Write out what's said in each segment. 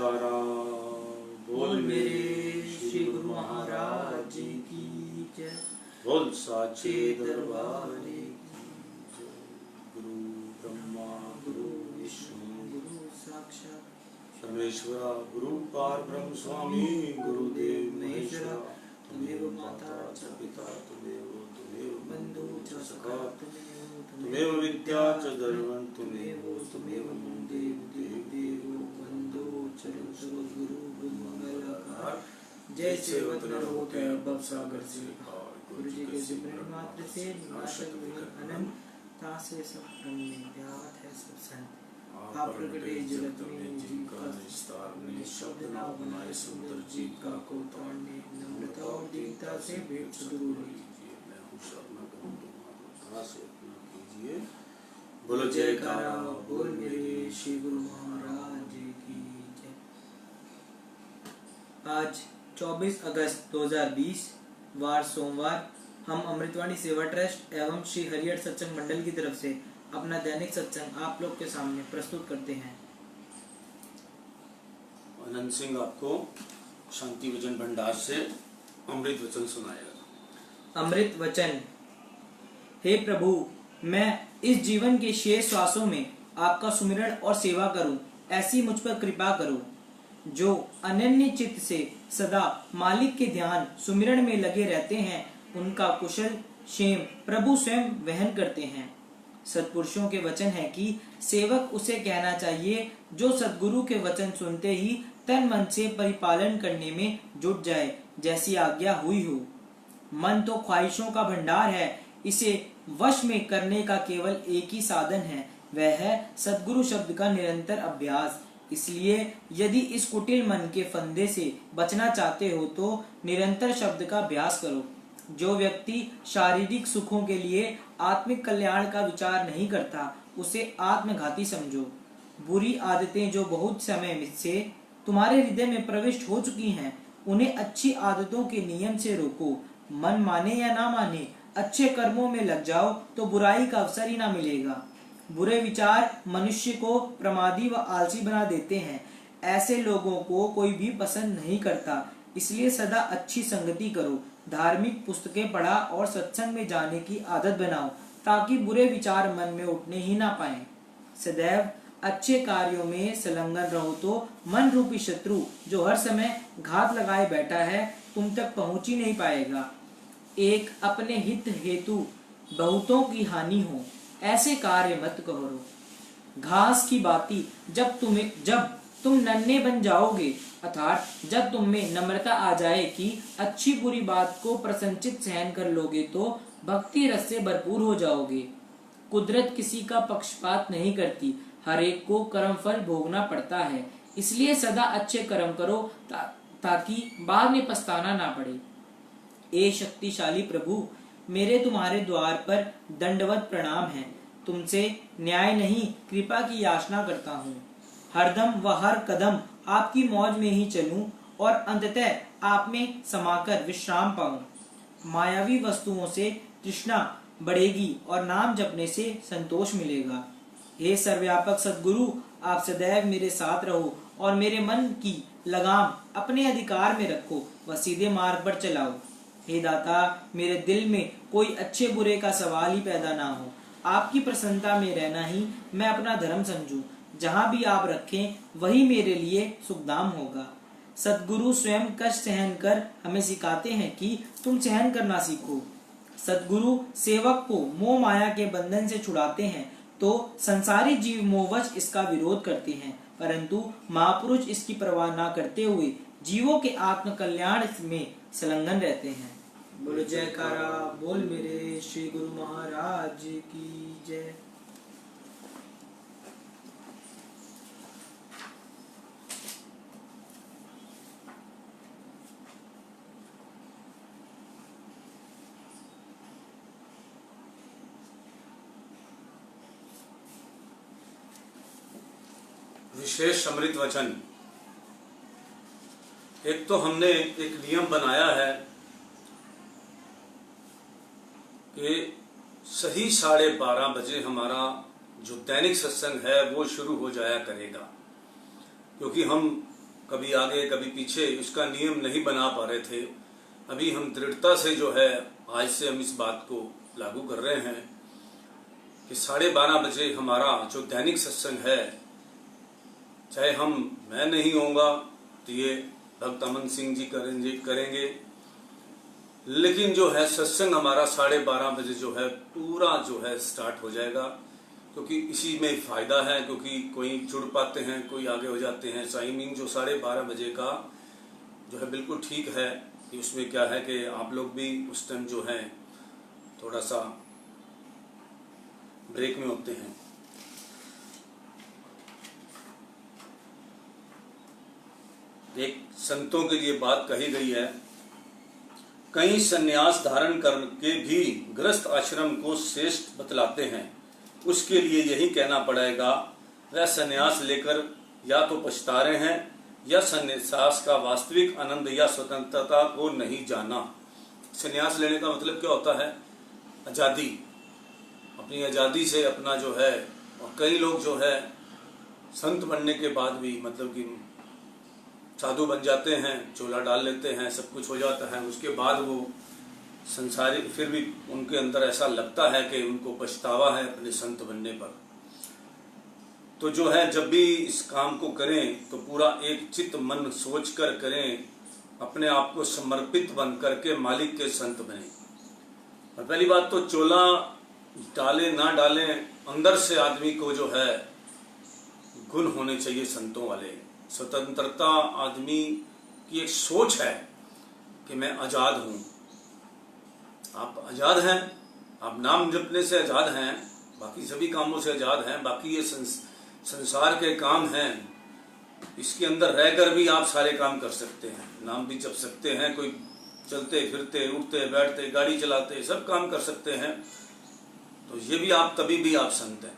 जयकारा बोल मेरे श्री गुरु महाराज जी की जय। बोल साचे दरबार की जय। गुरु ब्रह्मा गुरु विष्णु गुरु साक्षात परमेश्वरा गुरु पार ब्रह्म स्वामी गुरुदेव महेश्वरा। तुमेव माता च पिता तुमेव बंधु च सखा तुमेव विद्या च धर्मं तुमेव देव देव बंधु च गुरु मंगलकार। जय सेवक नर होते अब सागर से गुरु जी के सिमरन मात्र से नाशक अनंत तासे सब ब्रह्म में व्याप्त है सब संत। आप प्रगटे जगत में जीव का विस्तार में शब्द ना बनाए सुंदर जीव का को ताड़ने नम्रता और दीनता से भेंट सद्गुरु लीजिए। मैं हूँ शर्मा करूँ तुम्हारा से अपना कीजिए। बोलो जयकारा बोल मेरे श्री गुरु महाराज जी की जय। आज 24 अगस्त 2020 वार सोमवार हम अमृतवाणी सेवा ट्रस्ट एवं श्री हरिहर सत्संग मंडल की तरफ से अपना दैनिक सत्संग आप लोग के सामने प्रस्तुत करते हैं। अनंत सिंह आपको शांति वचन भंडार से अमृत वचन सुनाएगा। अमृत वचन। हे प्रभु, मैं इस जीवन के शेष श्वासों में आपका सुमिरन और सेवा करूं, ऐसी मुझ पर कृपा करो। जो अनन्य चित्त से सदा मालिक के ध्यान सुमिरन में लगे रहते हैं, उनका कुशल क्षेम प्रभु स्वयं वहन करते हैं। सत्पुरुषों के वचन है कि सेवक उसे कहना चाहिए जो सद्गुरु के वचन सुनते ही तन मन से परिपालन करने में जुट जाए, जैसी आज्ञा हुई हो। मन तो ख्वाहिशों का भंडार है, इसे वश में करने का केवल एक ही साधन है, वह है सद्गुरु शब्द का निरंतर अभ्यास। इसलिए यदि इस कुटिल मन के फंदे से बचना चाहते हो तो निरंतर शब्द का अभ्यास करो। जो व्यक्ति शारीरिक सुखों के लिए आत्मिक कल्याण का विचार नहीं करता, उसे आत्मघाती समझो। बुरी आदतें जो बहुत समय से तुम्हारे हृदय में प्रविष्ट हो चुकी हैं, उन्हें अच्छी आदतों के नियम से रोको। मन माने या ना माने, अच्छे कर्मों में लग जाओ तो बुराई का अवसर ही ना मिलेगा। बुरे विचार मनुष्य को प्रमादी व आलसी बना देते हैं। ऐसे लोगों को कोई भी पसंद नहीं करता, इसलिए सदा अच्छी संगति करो। धार्मिक पुस्तकें पढ़ा और सत्संग में जाने की आदत बनाओ, ताकि बुरे विचार मन में उठने ही ना पाए। सदैव अच्छे कार्यों में संलग्न रहो तो मन रूपी शत्रु जो हर समय घात लगाए बैठा है, तुम तक पहुंच ही नहीं पाएगा। एक अपने हित हेतु बहुतों की हानि हो, ऐसे कार्य मत करो। घास की बाती जब तुम नन्हे बन जाओगे, अर्थात जब तुम में नम्रता आ जाए कि अच्छी बुरी बात को प्रसन्नचित सहन कर लोगे, तो भक्ति रस से भरपूर हो जाओगे। कुदरत किसी का पक्षपात नहीं करती, हर एक को कर्म फल भोगना पड़ता है। इसलिए सदा अच्छे कर्म करो ताकि बाद में पछताना ना पड़े। ए शक्तिशाली प्रभु, मेरे तुम्हारे द्वार पर दंडवत प्रणाम है। तुमसे न्याय नहीं, कृपा की याचना करता हूँ। हरदम व हर कदम आपकी मौज में ही चलूं और अंततः आप में समाकर विश्राम पाऊं। मायावी वस्तुओं से तृष्णा बढ़ेगी और नाम जपने से संतोष मिलेगा। हे सर्वव्यापक सद्गुरु, आप सदैव मेरे साथ रहो और मेरे मन की लगाम अपने अधिकार में रखो व सीधे मार्ग पर चलाओ। हे दाता, मेरे दिल में कोई अच्छे बुरे का सवाल ही पैदा ना हो। आपकी प्रसन्नता में रहना ही मैं अपना धर्म समझूं। जहाँ भी आप रखें वही मेरे लिए सुखधाम होगा। सद्गुरु स्वयं कष्ट सहन कर हमें सिखाते हैं कि तुम सहन करना सीखो। सद्गुरु सेवक को मोह माया के बंधन से छुड़ाते हैं, तो संसारी जीव मोहवश इसका विरोध करते हैं, परंतु महापुरुष इसकी परवाह न करते हुए जीवों के आत्म कल्याण में संलग्न रहते हैं। बोलो जयकारा बोल मेरे श्री गुरु महाराज की जय। विशेष अमृत वचन। एक तो हमने एक नियम बनाया है कि सही 12:30 बजे हमारा जो दैनिक सत्संग है वो शुरू हो जाया करेगा, क्योंकि हम कभी आगे कभी पीछे उसका नियम नहीं बना पा रहे थे। अभी हम दृढ़ता से जो है आज से हम इस बात को लागू कर रहे हैं कि 12:30 बजे हमारा जो दैनिक सत्संग है, चाहे मैं नहीं होऊंगा तो ये भक्त अमन सिंह जी करेंगे, लेकिन जो है सत्संग हमारा 12:30 बजे जो है पूरा जो है स्टार्ट हो जाएगा, क्योंकि इसी में फायदा है, क्योंकि कोई जुड़ पाते हैं, कोई आगे हो जाते हैं। टाइमिंग जो 12:30 बजे का जो है बिल्कुल ठीक है। उसमें क्या है कि आप लोग भी उस टाइम जो है थोड़ा सा ब्रेक में होते हैं। एक संतों के लिए बात कही गई है, कई संन्यास धारण करके भी गृहस्थ आश्रम को श्रेष्ठ बतलाते हैं। उसके लिए यही कहना पड़ेगा, वह संन्यास लेकर या तो पछता रहे हैं या संन्यास का वास्तविक आनंद या स्वतंत्रता को नहीं जाना। संन्यास लेने का मतलब क्या होता है? आज़ादी, अपनी आज़ादी से अपना जो है, और कई लोग जो है संत बनने के बाद भी मतलब कि साधु बन जाते हैं, चोला डाल लेते हैं, सब कुछ हो जाता है, उसके बाद वो संसारिक फिर भी उनके अंदर ऐसा लगता है कि उनको पछतावा है अपने संत बनने पर। तो जो है जब भी इस काम को करें तो पूरा एक चित्त मन सोच कर करें, अपने आप को समर्पित बन करके मालिक के संत बने। और पहली बात तो चोला डाले ना डाले, अंदर से आदमी को जो है गुण होने चाहिए संतों वाले। स्वतंत्रता आदमी की एक सोच है कि मैं आजाद हूं। आप आजाद हैं, आप नाम जपने से आजाद हैं, बाकी सभी कामों से आजाद हैं। बाकी ये संसार के काम हैं, इसके अंदर रहकर भी आप सारे काम कर सकते हैं। नाम भी जप सकते हैं, कोई चलते फिरते उठते बैठते गाड़ी चलाते सब काम कर सकते हैं। तो ये भी आप तभी भी आप संत हैं।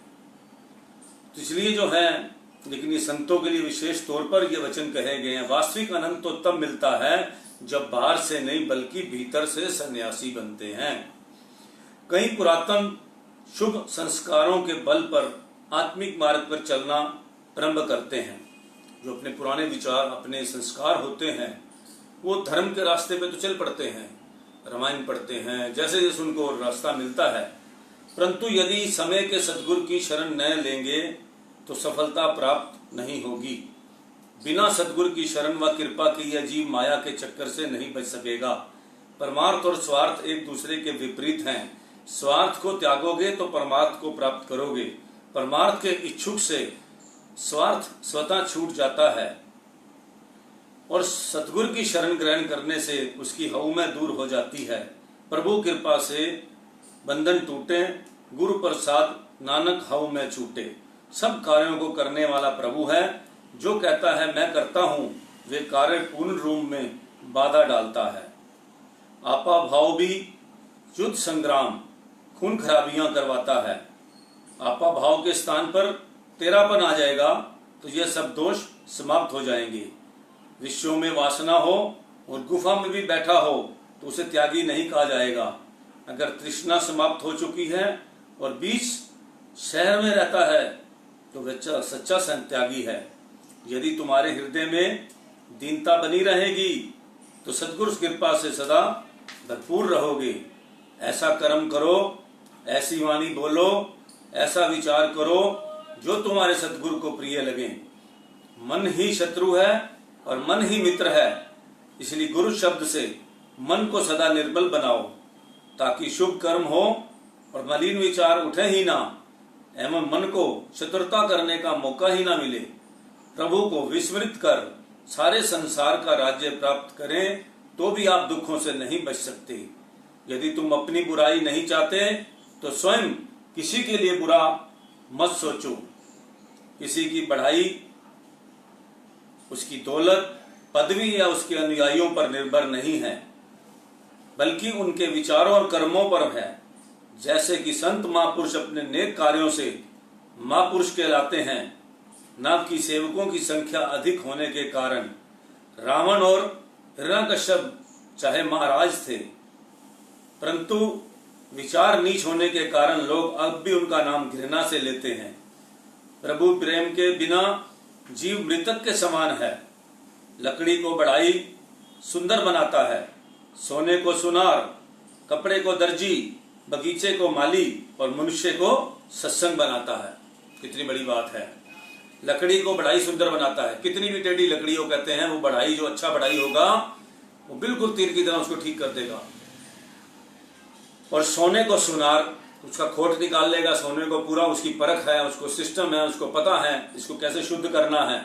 तो इसलिए जो है, लेकिन ये संतों के लिए विशेष तौर पर ये वचन कहे गए हैं, वास्तविक आनंद तो तब मिलता है जब बाहर से नहीं बल्कि भीतर से सन्यासी बनते हैं। कई पुरातन शुभ संस्कारों के बल पर आत्मिक मार्ग पर चलना प्रारंभ करते हैं। जो अपने पुराने विचार, अपने संस्कार होते हैं, वो धर्म के रास्ते पे तो चल पड़ते हैं, रामायण पढ़ते हैं, जैसे जैसे उनको रास्ता मिलता है। परंतु यदि समय के सद्गुरु की शरण न लेंगे तो सफलता प्राप्त नहीं होगी। बिना सद्गुरु की शरण व कृपा के यह जीव माया के चक्कर से नहीं बच सकेगा। परमार्थ और स्वार्थ एक दूसरे के विपरीत हैं। स्वार्थ को त्यागोगे तो परमार्थ को प्राप्त करोगे। परमार्थ के इच्छुक से स्वार्थ स्वतः छूट जाता है और सद्गुरु की शरण ग्रहण करने से उसकी हऊमें दूर हो जाती है। प्रभु कृपा से बंधन टूटे, गुरु प्रसाद नानक हऊ में छूटे। सब कार्यों को करने वाला प्रभु है। जो कहता है मैं करता हूं, वे कार्य पूर्ण रूप में बाधा डालता है। आपा भाव भी युद्ध संग्राम खून खराबियां करवाता है। आपा भाव के स्थान पर तेरापन आ जाएगा तो यह सब दोष समाप्त हो जाएंगे। विश्व में वासना हो और गुफा में भी बैठा हो तो उसे त्यागी नहीं कहा जाएगा। अगर तृष्णा समाप्त हो चुकी है और बीच शहर में रहता है तो वह सच्चा संत त्यागी है। यदि तुम्हारे हृदय में दीनता बनी रहेगी तो सद्गुरु कृपा से सदा भरपूर रहोगे। ऐसा कर्म करो, ऐसी वाणी बोलो, ऐसा विचार करो जो तुम्हारे सद्गुरु को प्रिय लगे। मन ही शत्रु है और मन ही मित्र है, इसलिए गुरु शब्द से मन को सदा निर्मल बनाओ ताकि शुभ कर्म हो और मलिन विचार उठे ही ना, एवं मन को शत्रुता करने का मौका ही ना मिले। प्रभु को विस्मृत कर सारे संसार का राज्य प्राप्त करें तो भी आप दुखों से नहीं बच सकते। यदि तुम अपनी बुराई नहीं चाहते तो स्वयं किसी के लिए बुरा मत सोचो। किसी की बढ़ाई उसकी दौलत, पदवी या उसके अनुयायियों पर निर्भर नहीं है, बल्कि उनके विचारों और कर्मों पर है। जैसे कि संत महापुरुष अपने नेक कार्यों से महापुरुष कहलाते हैं, न कि सेवकों की संख्या अधिक होने के कारण। रावण और हिरण्यकश्यप चाहे महाराज थे, परंतु विचार नीच होने के कारण लोग अब भी उनका नाम घृणा से लेते हैं। प्रभु प्रेम के बिना जीव मृतक के समान है। लकड़ी को बढ़ाई सुंदर बनाता है, सोने को सुनार, कपड़े को दर्जी, बगीचे को माली और मनुष्य को सत्संग बनाता है। कितनी बड़ी बात है। लकड़ी को बढ़ाई सुंदर बनाता है। कितनी भी टेढ़ी लकड़ी हो कहते हैं, वो बढ़ाई जो अच्छा बढ़ाई होगा वो बिल्कुल तीर की तरह उसको ठीक कर देगा। और सोने को सुनार, उसका खोट निकाल लेगा। सोने को पूरा उसकी परख है, उसको सिस्टम है, उसको पता है इसको कैसे शुद्ध करना है।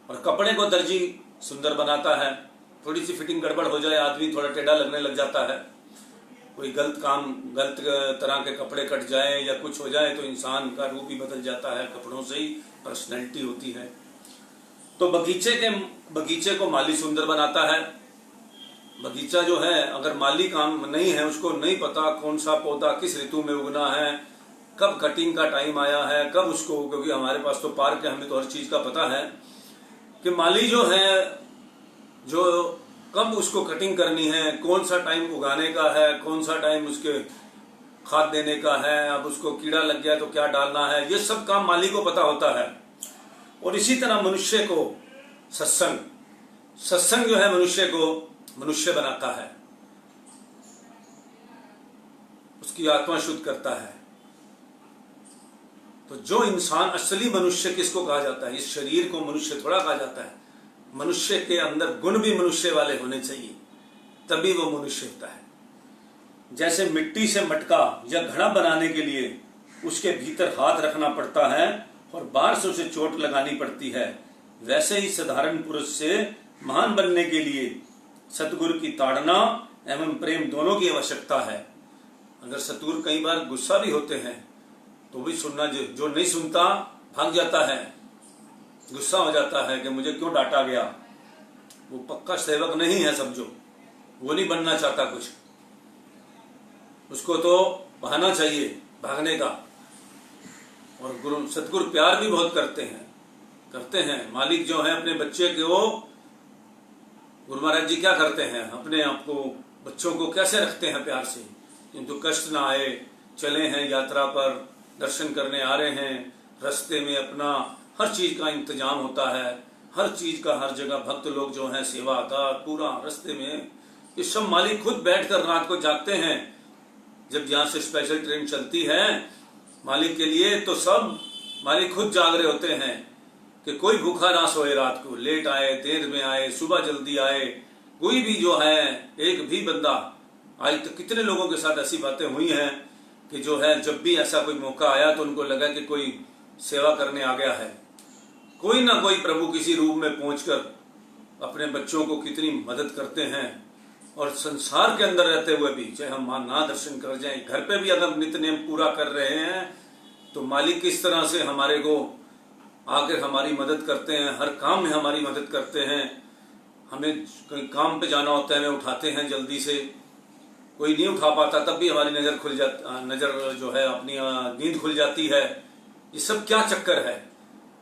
और कपड़े को दर्जी सुंदर बनाता है। थोड़ी सी फिटिंग गड़बड़ हो जाए, आदमी थोड़ा टेढ़ा लगने लग जाता है। कोई गलत तरह के कपड़े कट जाए या कुछ हो जाए तो इंसान का रूप ही बदल जाता है। कपड़ों से ही पर्सनैलिटी होती है। तो बगीचे को माली सुंदर बनाता है। बगीचा जो है, अगर माली काम नहीं है, उसको नहीं पता कौन सा पौधा किस ऋतु में उगना है, कब कटिंग का टाइम आया है, कब उसको, क्योंकि हमारे पास तो पार्क है, हमें तो हर चीज का पता है कि माली जो है, जो कब उसको कटिंग करनी है, कौन सा टाइम उगाने का है, कौन सा टाइम उसके खाद देने का है, अब उसको कीड़ा लग गया तो क्या डालना है, ये सब काम माली को पता होता है। और इसी तरह मनुष्य को सत्संग जो है मनुष्य को मनुष्य बनाता है, उसकी आत्मा शुद्ध करता है। तो जो इंसान असली मनुष्य किसको कहा जाता है? इस शरीर को मनुष्य थोड़ा कहा जाता है। मनुष्य के अंदर गुण भी मनुष्य वाले होने चाहिए, तभी वो मनुष्य होता है। जैसे मिट्टी से मटका या घड़ा बनाने के लिए उसके भीतर हाथ रखना पड़ता है और बाहर से उसे चोट लगानी पड़ती है, वैसे ही साधारण पुरुष से महान बनने के लिए सतगुरु की ताड़ना एवं प्रेम दोनों की आवश्यकता है। अगर सतगुरु कई बार गुस्सा भी होते हैं तो भी सुनना, जो नहीं सुनता भाग जाता है, गुस्सा हो जाता है कि मुझे क्यों डांटा गया, वो पक्का सेवक नहीं है समझो, वो नहीं बनना चाहता कुछ, उसको तो बहाना चाहिए भागने का। और सतगुरु प्यार भी बहुत करते हैं। मालिक जो है अपने बच्चे के, वो गुरु महाराज जी क्या करते हैं, अपने आप को, बच्चों को कैसे रखते हैं प्यार से, किंतु कष्ट ना आए। चले हैं यात्रा पर, दर्शन करने आ रहे हैं, रास्ते में अपना हर चीज का इंतजाम होता है, हर चीज का, हर जगह भक्त लोग जो हैं सेवादार, पूरा रास्ते में ये सब मालिक खुद बैठकर रात को जागते हैं। जब यहाँ से स्पेशल ट्रेन चलती है मालिक के लिए, तो सब मालिक खुद जाग रहे होते हैं कि कोई भूखा ना सोए, रात को लेट आए, देर में आए, सुबह जल्दी आए, कोई भी जो है, एक भी बंदा, आज तक कितने लोगों के साथ ऐसी बातें हुई हैं कि जो है जब भी ऐसा कोई मौका आया तो उनको लगा कि कोई सेवा करने आ गया है। कोई ना कोई प्रभु किसी रूप में पहुंचकर अपने बच्चों को कितनी मदद करते हैं। और संसार के अंदर रहते हुए भी, चाहे हम ना दर्शन कर जाएं, घर पे भी अगर नित्य नियम पूरा कर रहे हैं तो मालिक किस तरह से हमारे को आकर हमारी मदद करते हैं, हर काम में हमारी मदद करते हैं। हमें कहीं काम पे जाना होता है, हमें उठाते हैं जल्दी से, कोई नहीं उठा पाता तब भी हमारी नजर जो है अपनी नींद खुल जाती है। ये सब क्या चक्कर है?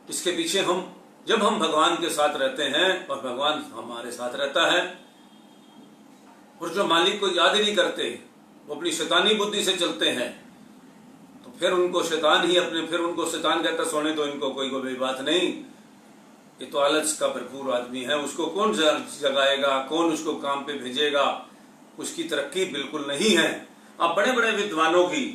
इसके पीछे जब हम भगवान के साथ रहते हैं और भगवान हमारे साथ रहता है, और जो मालिक को याद ही नहीं करते, वो अपनी शैतानी बुद्धि से चलते हैं, तो फिर उनको शैतान कहता सोने दो इनको, कोई बात नहीं, ये तो आलस का भरपूर आदमी है, उसको कौन जगाएगा, कौन उसको काम पे भेजेगा, उसकी तरक्की बिल्कुल नहीं है। अब बड़े बड़े विद्वानों की,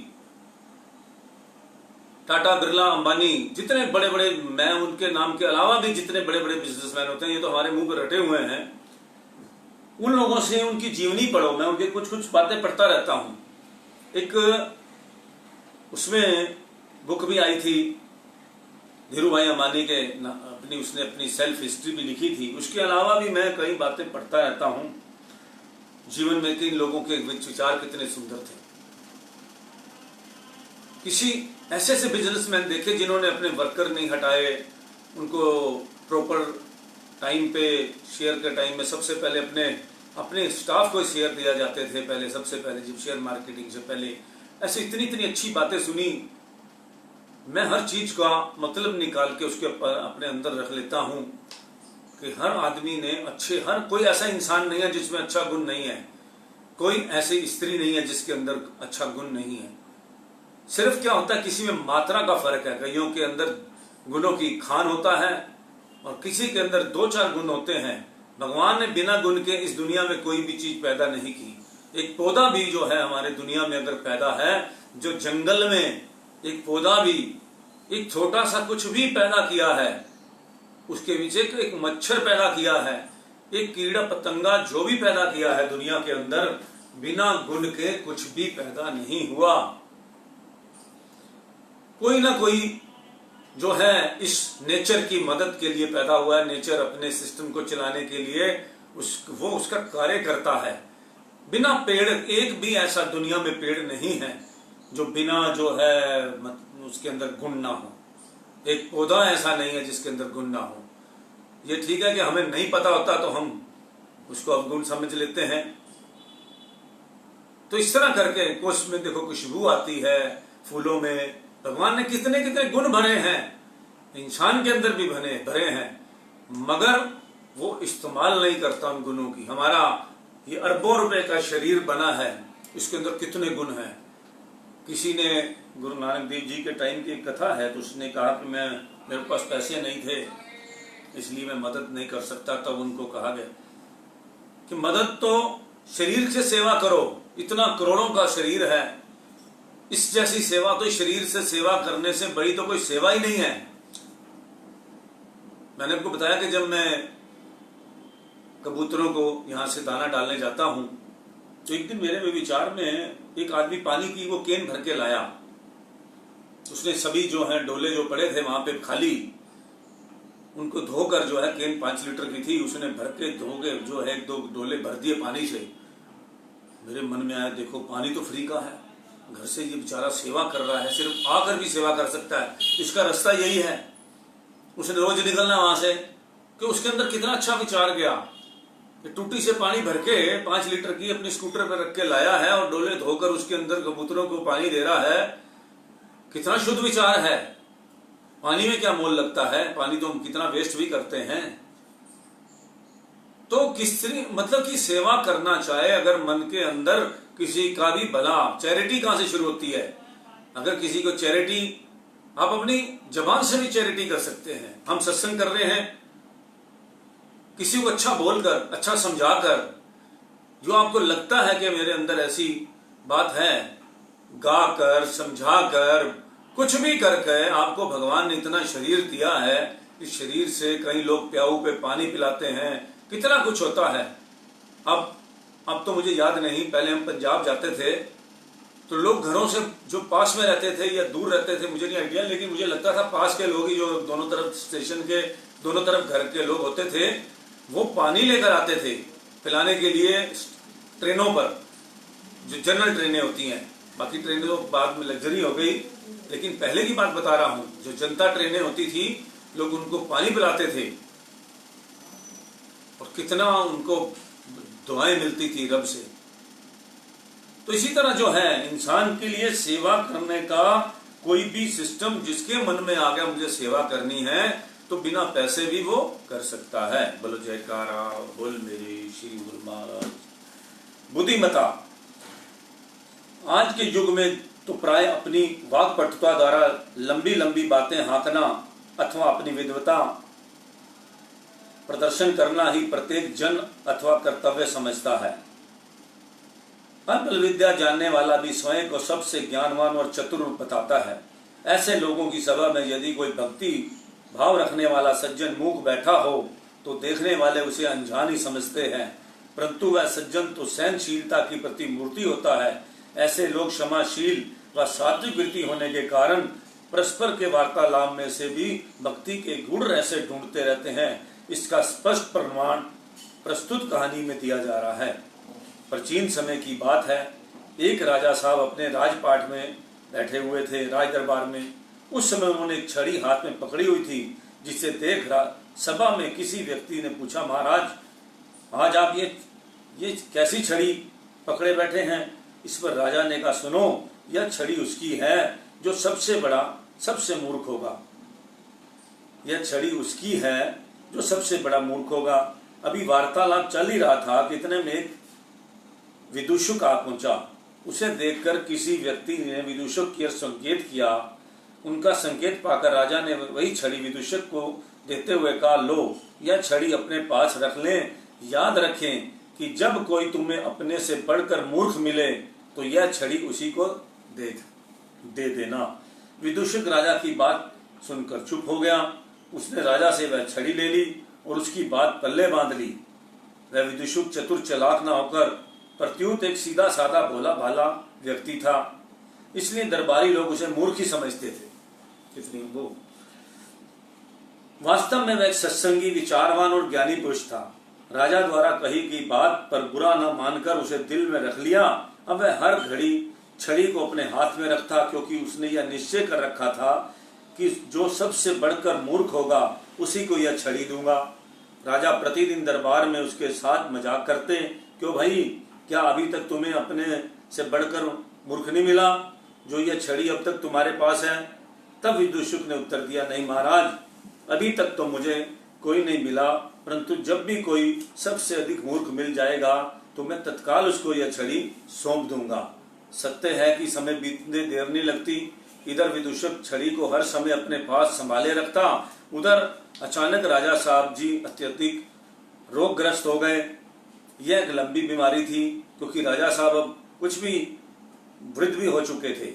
टाटा, बिरला, अंबानी, जितने बड़े बड़े, मैं उनके नाम के अलावा भी जितने बड़े बड़े बिजनेसमैन होते हैं, ये तो हमारे मुंह पर रटे हुए हैं, उन लोगों से उनकी जीवनी पढ़ो। मैं उनके कुछ बातें पढ़ता रहता हूं। एक उसमें बुक भी आई थी धीरू भाई अंबानी के, उसने अपनी सेल्फ हिस्ट्री भी लिखी थी। उसके अलावा भी मैं कई बातें पढ़ता रहता हूं, जीवन में किन लोगों के विचार कितने सुंदर थे। किसी ऐसे बिजनेसमैन देखे जिन्होंने अपने वर्कर नहीं हटाए, उनको प्रॉपर टाइम पे, शेयर के टाइम में सबसे पहले अपने स्टाफ को शेयर दिया जाते थे पहले, सबसे पहले जब शेयर मार्केटिंग से पहले। ऐसे इतनी अच्छी बातें सुनी। मैं हर चीज का मतलब निकाल के उसके अपने अंदर रख लेता हूं कि हर आदमी ने हर कोई ऐसा इंसान नहीं है जिसमें अच्छा गुण नहीं है, कोई ऐसी स्त्री नहीं है जिसके अंदर अच्छा गुण नहीं है। सिर्फ क्या होता है, किसी में मात्रा का फर्क है। कईयों के अंदर गुणों की खान होता है, और किसी के अंदर 2-4 गुण होते हैं। भगवान ने बिना गुण के इस दुनिया में कोई भी चीज पैदा नहीं की। एक पौधा भी जो है हमारे दुनिया में अगर पैदा है, जो जंगल में एक पौधा भी एक छोटा सा कुछ भी पैदा किया है, उसके पीछे एक मच्छर पैदा किया है, एक कीड़ा पतंगा जो भी पैदा किया है दुनिया के अंदर, बिना गुण के कुछ भी पैदा नहीं हुआ। कोई ना कोई जो है इस नेचर की मदद के लिए पैदा हुआ है। नेचर अपने सिस्टम को चलाने के लिए वो उसका कार्य करता है। बिना पेड़, एक भी ऐसा दुनिया में पेड़ नहीं है जो बिना जो है उसके अंदर गुण ना हो। एक पौधा ऐसा नहीं है जिसके अंदर गुण ना हो। ये ठीक है कि हमें नहीं पता होता तो हम उसको अवगुण समझ लेते हैं। तो इस तरह करके कोष में देखो खुशबू आती है, फूलों में भगवान ने कितने कितने गुण भरे हैं, इंसान के अंदर भी भरे हैं, मगर वो इस्तेमाल नहीं करता उन गुणों की। हमारा ये अरबों रुपए का शरीर बना है, इसके अंदर कितने गुण हैं। किसी ने, गुरु नानक देव जी के टाइम की एक कथा है, तो उसने कहा कि मेरे पास पैसे नहीं थे इसलिए मैं मदद नहीं कर सकता। तब उनको कहा गया कि मदद तो शरीर से सेवा करो, इतना करोड़ों का शरीर है, इस जैसी सेवा तो शरीर से सेवा करने से बड़ी तो कोई सेवा ही नहीं है। मैंने आपको बताया कि जब मैं कबूतरों को यहां से दाना डालने जाता हूं, तो एक दिन मेरे विचार में एक आदमी पानी की वो केन भर के लाया। उसने सभी जो है डोले जो पड़े थे वहां पे खाली, उनको धोकर जो है, केन 5 लीटर की थी, उसने भर के धो के जो है 1-2 डोले भर दिए पानी से। मेरे मन में आया, देखो पानी तो फ्री का है, घर से ये बेचारा सेवा कर रहा है, सिर्फ आकर भी सेवा कर सकता है, इसका रास्ता यही है। उसने रोज निकलना वहां से, कि उसके अंदर कितना अच्छा विचार गया कि टूटी से पानी भर के 5 लीटर की अपने स्कूटर पर रख के लाया है और डोले धोकर उसके अंदर कबूतरों को पानी दे रहा है। कितना शुद्ध विचार है। पानी में क्या मोल लगता है, पानी तो हम कितना वेस्ट भी करते हैं। तो किसी मतलब कि सेवा करना चाहे अगर मन के अंदर किसी का भी भला, चैरिटी कहां से शुरू होती है। अगर किसी को चैरिटी, आप अपनी जबान से भी चैरिटी कर सकते हैं। हम सत्संग कर रहे हैं, किसी को अच्छा बोलकर, अच्छा समझाकर, जो आपको लगता है कि मेरे अंदर ऐसी बात है, गाकर, समझाकर, कुछ भी करके आपको भगवान ने इतना शरीर दिया है, इस शरीर से कई लोग प्याऊ पे पानी पिलाते हैं, कितना कुछ होता है। अब तो मुझे याद नहीं, पहले हम पंजाब जाते थे तो लोग घरों से जो पास में रहते थे या दूर रहते थे मुझे नहीं आइडिया, लेकिन मुझे लगता था पास के लोग ही, जो दोनों तरफ स्टेशन के दोनों तरफ घर के लोग होते थे, वो पानी लेकर आते थे पिलाने के लिए ट्रेनों पर, जो जनरल ट्रेनें होती हैं। बाकी ट्रेनें तो बाद में लग्जरी हो गई, लेकिन पहले की बात बता रहा हूं, जो जनता ट्रेनें होती थी, लोग उनको पानी पिलाते थे और कितना उनको दुआएं मिलती थी रब से। तो इसी तरह जो है इंसान के लिए सेवा करने का कोई भी सिस्टम जिसके मन में आ गया मुझे सेवा करनी है, तो बिना पैसे भी वो कर सकता है। बोलो जयकारा, बोल मेरे श्री गुरु महाराज। बुद्धिमता आज के युग में तो प्राय अपनी वाक्पटुता द्वारा लंबी लंबी बातें हाँकना अथवा अपनी विद्वता प्रदर्शन करना ही प्रत्येक जन अथवा कर्तव्य समझता है। अल्प विद्या जानने वाला भी स्वयं को सबसे ज्ञानवान और चतुर बताता है। ऐसे लोगों की सभा में यदि कोई भक्ति भाव रखने वाला सज्जन मूक बैठा हो तो देखने वाले उसे अनजान ही समझते हैं, परंतु वह सज्जन तो सहनशीलता की प्रतिमूर्ति होता है। ऐसे लोग क्षमाशील व सात्विक वृत्ति होने के कारण परस्पर के वार्तालाप में से भी भक्ति के गुण ऐसे ढूंढते रहते हैं। इसका स्पष्ट प्रमाण प्रस्तुत कहानी में दिया जा रहा है। प्राचीन समय की बात है, एक राजा साहब अपने राजपाट में बैठे हुए थे, राज दरबार में। उस समय उन्होंने एक छड़ी हाथ में पकड़ी हुई थी, जिसे देख सभा में किसी व्यक्ति ने पूछा, महाराज आज आप ये कैसी छड़ी पकड़े बैठे हैं। इस पर राजा ने कहा, सुनो, यह छड़ी उसकी है जो सबसे बड़ा सबसे मूर्ख होगा। यह छड़ी उसकी है जो सबसे बड़ा मूर्ख होगा। अभी वार्तालाप चल ही रहा था कि इतने में एक विदूषक आ पहुंचा। उसे देखकर किसी व्यक्ति ने विदूषक की ओर संकेत किया। उनका संकेत पाकर राजा ने वही छड़ी विदूषक को देते हुए कहा, लो यह छड़ी अपने पास रख लें। याद रखें कि जब कोई तुम्हें अपने से बढ़कर मूर्ख मिले तो यह छड़ी उसी को दे देना। विदूषक राजा की बात सुनकर चुप हो गया। उसने राजा से वह छड़ी ले ली और उसकी बात पल्ले बांध ली। वह विदूषक चतुर चालाक न होकर प्रत्युत एक सीधा साधा भोला भाला व्यक्ति था, इसलिए दरबारी लोग उसे मूर्ख ही समझते थे। कितनी वो वास्तव में वह एक सत्संगी, विचारवान और ज्ञानी पुरुष था। राजा द्वारा कही गई बात पर बुरा न मानकर उसे दिल में रख लिया। अब वह हर घड़ी छड़ी को अपने हाथ में रखता, क्योंकि उसने यह निश्चय कर रखा था कि जो सबसे बढ़कर मूर्ख होगा उसी को यह छड़ी दूंगा। राजा प्रतिदिन दरबार में उसके साथ मजाक करते, क्यों भाई, क्या अभी तक तुम्हें अपने से बढ़कर मूर्ख नहीं मिला जो यह छड़ी अब तक तुम्हारे पास है? तब विदूषक ने उत्तर दिया, नहीं महाराज, अभी तक तो मुझे कोई नहीं मिला, परंतु जब भी कोई सबसे अधिक मूर्ख मिल जाएगा तो मैं तत्काल उसको यह छड़ी सौंप दूंगा। सत्य है कि समय बीतने देर नहीं लगती। इधर विदूषक छड़ी को हर समय अपने पास संभाले रखता, उधर अचानक राजा साहब जी अत्यधिक रोगग्रस्त हो गए। यह एक लंबी बीमारी थी, क्योंकि राजा साहब अब कुछ भी वृद्ध भी हो चुके थे।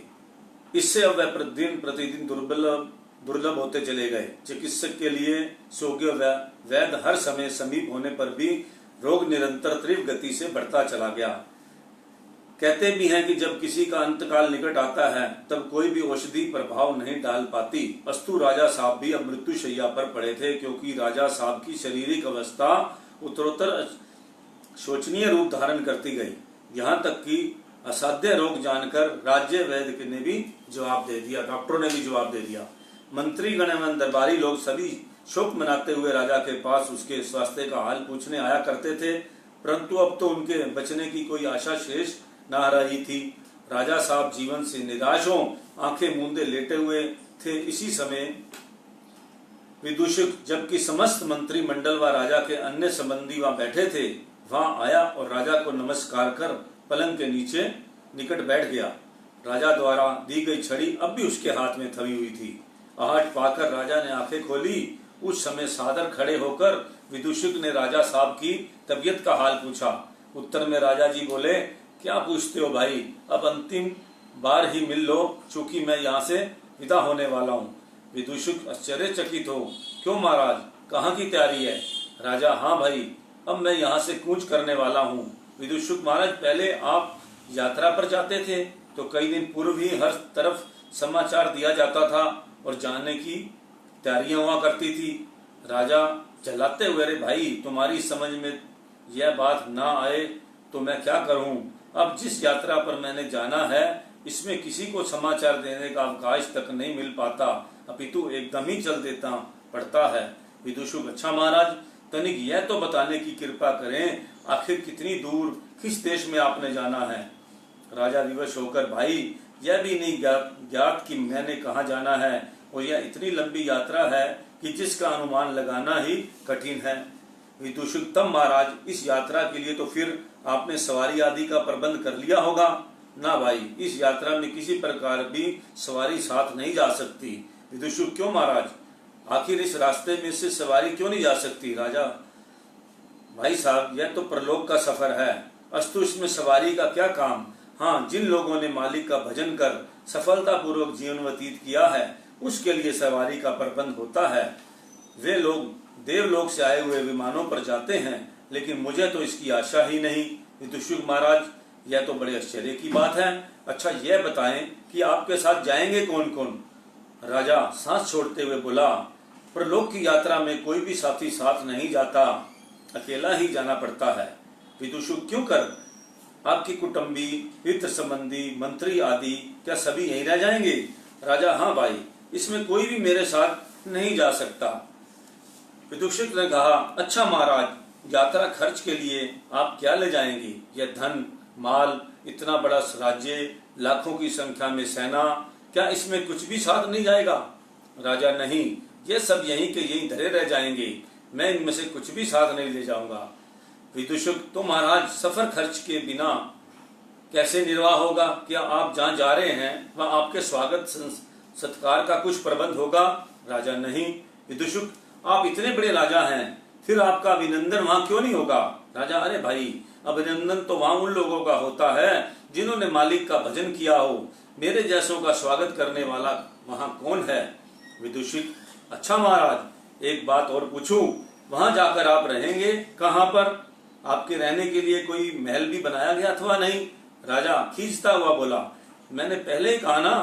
इससे अब वह प्रतिदिन दुर्लभ होते चले गए। चिकित्सक के लिए योग्य वैद्य हर समय समीप होने पर भी रोग निरंतर तीव्र गति से बढ़ता चला गया। कहते भी हैं कि जब किसी का अंतकाल निकट आता है तब कोई भी औषधि प्रभाव नहीं डाल पाती। अस्तु राजा साहब भी अब मृत्यु शैया पर पड़े थे, क्योंकि राजा साहब की शारीरिक अवस्था उत्तरोत्तर शोचनीय रूप धारण करती गई। यहाँ तक कि असाध्य रोग जानकर राज्य वैद्य ने भी जवाब दे दिया, डॉक्टरों ने भी जवाब दे दिया। मंत्री गण एवं दरबारी लोग सभी शोक मनाते हुए राजा के पास उसके स्वास्थ्य का हाल पूछने आया करते थे, परंतु अब तो उनके बचने की कोई आशा शेष न रही थी। राजा साहब जीवन से निराश हो आंखें मूंदे लेटे हुए थे। इसी समय विदूषक, जबकि समस्त मंत्रिमंडल व राजा के अन्य संबंधी वहां बैठे थे, वहां आया और राजा को नमस्कार कर पलंग के नीचे निकट बैठ गया। राजा द्वारा दी गई छड़ी अब भी उसके हाथ में थमी हुई थी। आहट पाकर राजा ने आंखें खोली। उस समय सादर खड़े होकर विदूषक ने राजा साहब की तबीयत का हाल पूछा। उत्तर में राजा जी बोले, क्या पूछते हो भाई, अब अंतिम बार ही मिल लो, चूंकि मैं यहाँ से विदा होने वाला हूँ। विदूषक आश्चर्यचकित हो, क्यों महाराज, कहाँ की तैयारी है? राजा, हाँ भाई, अब मैं यहाँ से कूच करने वाला हूँ। विदूषक, महाराज, पहले आप यात्रा पर जाते थे तो कई दिन पूर्व ही हर तरफ समाचार दिया जाता था और जाने की तैयारियां हुआ करती थी। राजा चलाते हुए, अरे भाई, तुम्हारी समझ में यह बात ना आए तो मैं क्या करूं? अब जिस यात्रा पर मैंने जाना है इसमें किसी को समाचार देने का अवकाश तक नहीं मिल पाता, अपितु एकदम ही चल देता पड़ता है। विदूषक, अच्छा महाराज, तनिक यह तो बताने की कृपा करें, आखिर कितनी दूर, किस देश में आपने जाना है? राजा विवश होकर, भाई, यह भी नहीं ज्ञात कि मैंने कहाँ जाना है, और यह इतनी लंबी यात्रा है कि जिसका अनुमान लगाना ही कठिन है। विदूषक, तब महाराज, इस यात्रा के लिए तो फिर आपने सवारी आदि का प्रबंध कर लिया होगा? ना भाई, इस यात्रा में किसी प्रकार भी सवारी साथ नहीं जा सकती। विदूषक, क्यों महाराज, आखिर इस रास्ते में से सवारी क्यों नहीं जा सकती? राजा, भाई साहब, यह तो परलोक का सफर है, अस्तु इसमें सवारी का क्या काम? हाँ, जिन लोगों ने मालिक का भजन कर सफलतापूर्वक जीवन व्यतीत किया है उसके लिए सवारी का प्रबंध होता है। वे लोग देवलोक से आए हुए विमानों पर जाते हैं, लेकिन मुझे तो इसकी आशा ही नहीं। विदूषक, महाराज, यह तो बड़े आश्चर्य की बात है। अच्छा, यह बताएं कि आपके साथ जाएंगे कौन कौन? राजा सांस छोड़ते हुए बोला, परलोक की यात्रा में कोई भी साथी साथ नहीं जाता, अकेला ही जाना पड़ता है। विदूषक, क्यों कर? आपकी कुटुंबी, हित संबंधी, मंत्री आदि क्या सभी यहीं रह जाएंगे? राजा, हाँ भाई, इसमें कोई भी मेरे साथ नहीं जा सकता। विदूषक ने कहा, अच्छा महाराज, यात्रा खर्च के लिए आप क्या ले जाएंगे? यह धन, माल, इतना बड़ा राज्य, लाखों की संख्या में सेना, क्या इसमें कुछ भी साथ नहीं जाएगा? राजा, नहीं, ये सब यहीं के यहीं धरे रह जाएंगे, मैं इनमें से कुछ भी साथ नहीं ले जाऊंगा। विदूषक, तो महाराज, सफर खर्च के बिना कैसे निर्वाह होगा? क्या आप जहाँ जा रहे हैं वहाँ आपके स्वागत सत्कार का कुछ प्रबंध होगा? राजा, नहीं। विदूषक, आप इतने बड़े राजा हैं, फिर आपका अभिनंदन वहां क्यों नहीं होगा? राजा, अरे भाई, अभिनंदन तो वहां उन लोगों का होता है जिन्होंने मालिक का भजन किया हो। मेरे जैसों का स्वागत करने वाला वहां कौन है? विदूषक, अच्छा महाराज, एक बात और पूछूं, वहां जाकर आप रहेंगे कहां पर? आपके रहने के लिए कोई महल भी बनाया गया अथवा नहीं? राजा खींचता हुआ बोला, मैंने पहले ही कहा ना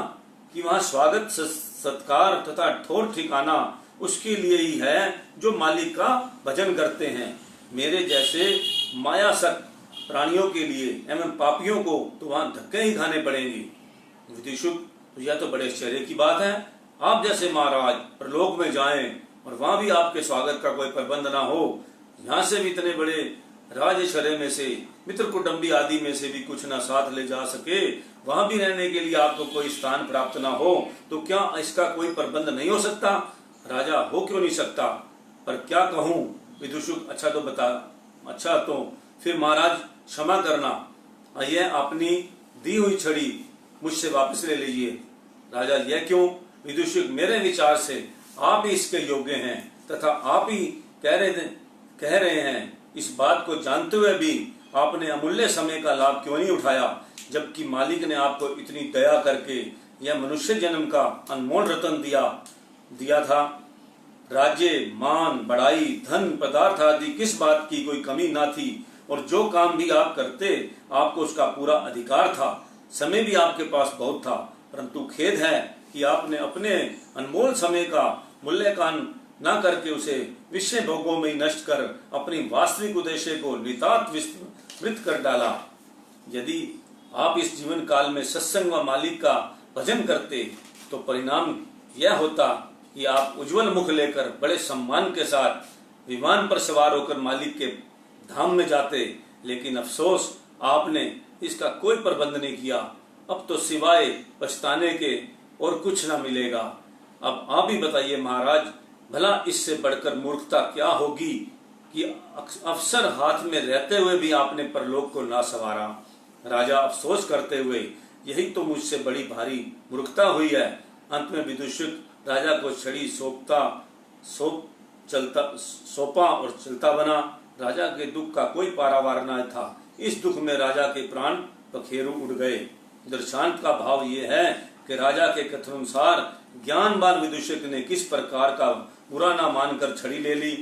कि वहां स्वागत सत्कार तथा ठोर ठिकाना उसके लिए ही है जो मालिक का भजन करते हैं। मेरे जैसे मायासक्त प्राणियों के लिए एवं पापियों को तो वहां धक्के ही खाने पड़ेंगे। विदूषक, यह तो बड़े आश्चर्य की बात है। आप जैसे महाराज प्रलोक में जाएं और वहां भी आपके स्वागत का कोई प्रबंध ना हो, यहाँ से भी इतने बड़े राजशरे में से, मित्र कुटुंबी आदि में से भी कुछ ना साथ ले जा सके, वहां भी रहने के लिए आपको कोई स्थान प्राप्त ना हो, तो क्या इसका कोई प्रबंध नहीं हो सकता? राजा, हो क्यों नहीं सकता, पर क्या कहूं? विदूषक, अच्छा तो बता। अच्छा तो फिर महाराज क्षमा करना, आइए अपनी दी हुई छड़ी मुझसे वापस ले लीजिए। राजा, यह क्यों? विदूषक, मेरे विचार से आप ही इसके योग्य हैं तथा आप ही कह रहे हैं। इस बात को जानते हुए भी आपने अमूल्य समय का लाभ क्यों नहीं उठाया, जबकि मालिक ने आपको इतनी दया करके यह मनुष्य जन्म का अनमोल रतन दिया था। राज्य, मान, बड़ाई, धन, पदार्थ आदि किस बात की कोई कमी ना थी, और जो काम भी आप करते आपको उसका पूरा अधिकार था। समय भी आपके पास बहुत था, परंतु खेद है कि आपने अपने अनमोल समय का मूल्यांकन न करके उसे विषय भोगों में नष्ट कर अपनी वास्तविक उद्देश्य को नितांत विस्मृत कर डाला। यदि आप इस जीवन काल में सत्संग व मालिक का भजन करते तो परिणाम यह होता कि आप उज्जवल मुख लेकर बड़े सम्मान के साथ विमान पर सवार होकर मालिक के धाम में जाते, लेकिन अफसोस आपने इसका कोई प्रबंध नहीं किया। अब तो सिवाय पछताने के और कुछ ना मिलेगा। अब आप ही बताइए महाराज, भला इससे बढ़कर मूर्खता क्या होगी कि अवसर हाथ में रहते हुए भी आपने परलोक को ना संवारा। राजा अफसोस करते हुए, यही तो मुझसे बड़ी भारी मूर्खता हुई है। अंत में विदूषक राजा को छड़ी सौंपा और चलता बना। राजा के दुख का कोई पारावार न था। इस दुख में राजा के प्राण पखेरु उड़ गए। दृष्टांत का भाव ये है कि राजा के कथनानुसार ज्ञानवान विदूषक ने किस प्रकार का बुरा ना मानकर छड़ी ले ली।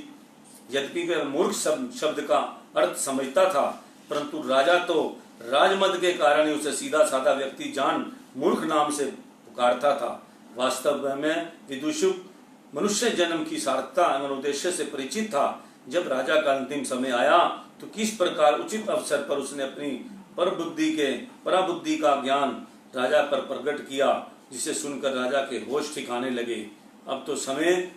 यद्यपि वह मूर्ख शब्द का अर्थ समझता था, परंतु राजा तो राजमद के कारण ही उसे सीधा साधा व्यक्ति जान मूर्ख नाम से पुकारता था। वास्तव में विदूषक मनुष्य जन्म की सार्थकता एवं उद्देश्य से परिचित था। जब राजा का अंतिम समय आया तो किस प्रकार उचित अवसर पर उसने अपनी पराबुद्धि का ज्ञान राजा पर प्रकट किया, जिसे सुनकर राजा के होश ठिकाने लगे। अब तो समय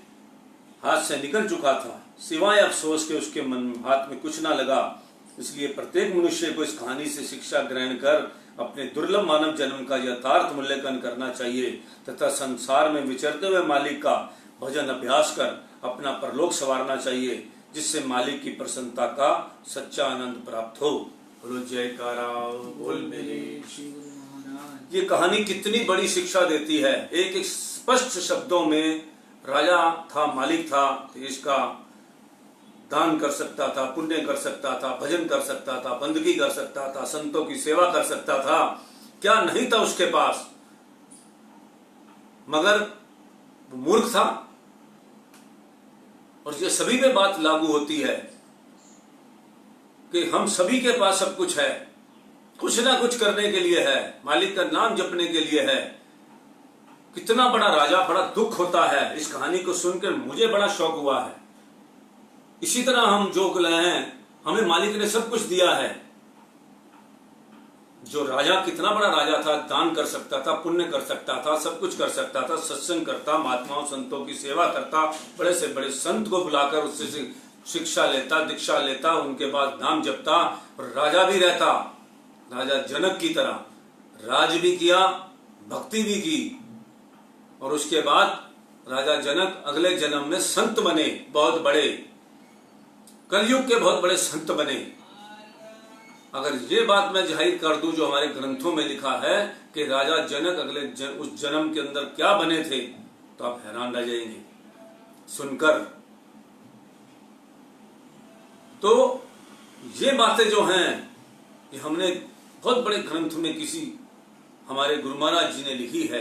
हाथ से निकल चुका था, सिवाय अफसोस के उसके मन हाथ में कुछ ना लगा। इसलिए प्रत्येक मनुष्य को इस कहानी से शिक्षा ग्रहण कर अपने दुर्लभ मानव जन्म का यथार्थ मूल्यांकन करना चाहिए तथा संसार में विचरते हुए मालिक का भजन अभ्यास कर अपना परलोक संवारना चाहिए, जिससे मालिक की प्रसन्नता का सच्चा आनंद प्राप्त हो। बोलो जयकारा बोल मेरे श्री गुरु महाराज। ये कहानी कितनी बड़ी शिक्षा देती है। एक एक स्पष्ट शब्दों में राजा था, मालिक था, देश का दान कर सकता था, पुण्य कर सकता था, भजन कर सकता था, बंदगी कर सकता था, संतों की सेवा कर सकता था। क्या नहीं था उसके पास, मगर वो मूर्ख था। और ये सभी पे बात लागू होती है कि हम सभी के पास सब कुछ है, कुछ ना कुछ करने के लिए है, मालिक का नाम जपने के लिए है। कितना बड़ा राजा, बड़ा दुख होता है। इस कहानी को सुनकर मुझे बड़ा शौक हुआ है। इसी तरह हम जो हैं, हमें मालिक ने सब कुछ दिया है। जो राजा कितना बड़ा राजा था, दान कर सकता था, पुण्य कर सकता था, सब कुछ कर सकता था, सत्संग करता, महात्माओं संतों की सेवा करता, बड़े से बड़े संत को बुलाकर उससे शिक्षा लेता, दीक्षा लेता, उनके बाद नाम जपता और राजा भी रहता। राजा जनक की तरह राज भी किया, भक्ति भी की, और उसके बाद राजा जनक अगले जन्म में संत बने, बहुत बड़े कलयुग के बहुत बड़े संत बने। अगर ये बात मैं जाहिर कर दूं जो हमारे ग्रंथों में लिखा है कि राजा जनक उस जन्म के अंदर क्या बने थे, तो आप हैरान रह जाएंगे सुनकर। तो ये बातें जो हैं ये हमने बहुत बड़े ग्रंथ में किसी हमारे गुरु महाराज जी ने लिखी है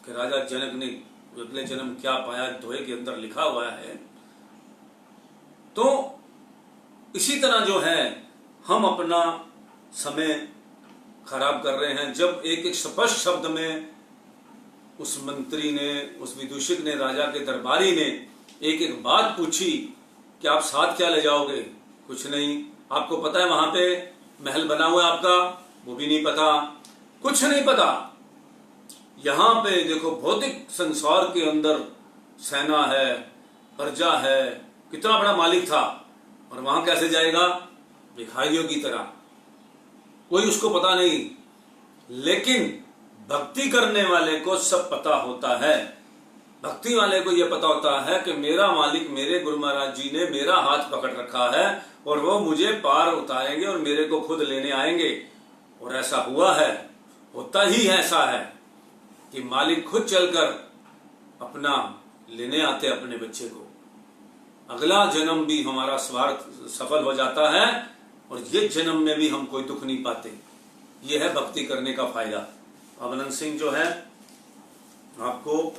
कि राजा जनक ने अगले जन्म क्या पाया, दोहे के अंदर लिखा हुआ है। तो इसी तरह जो है हम अपना समय खराब कर रहे हैं। जब एक एक स्पष्ट शब्द में उस मंत्री ने, उस विदूषक ने, राजा के दरबारी ने एक एक बात पूछी कि आप साथ क्या ले जाओगे, कुछ नहीं, आपको पता है वहां पे महल बना हुआ है आपका, वो भी नहीं पता, कुछ नहीं पता। यहां पे देखो भौतिक संसार के अंदर सेना है, प्रजा है, कितना बड़ा मालिक था, और वहां कैसे जाएगा, भिखारियों की तरह, कोई उसको पता नहीं। लेकिन भक्ति करने वाले को सब पता होता है। भक्ति वाले को यह पता होता है कि मेरा मालिक, मेरे गुरु महाराज जी ने मेरा हाथ पकड़ रखा है और वो मुझे पार उतारेंगे और मेरे को खुद लेने आएंगे। और ऐसा हुआ है, होता ही ऐसा है कि मालिक खुद चलकर अपना लेने आते अपने बच्चे को। अगला जन्म भी हमारा स्वार्थ सफल हो जाता है और ये जन्म में भी हम कोई दुख नहीं पाते। ये है भक्ति करने का फायदा। अब अनंत सिंह जो है आपको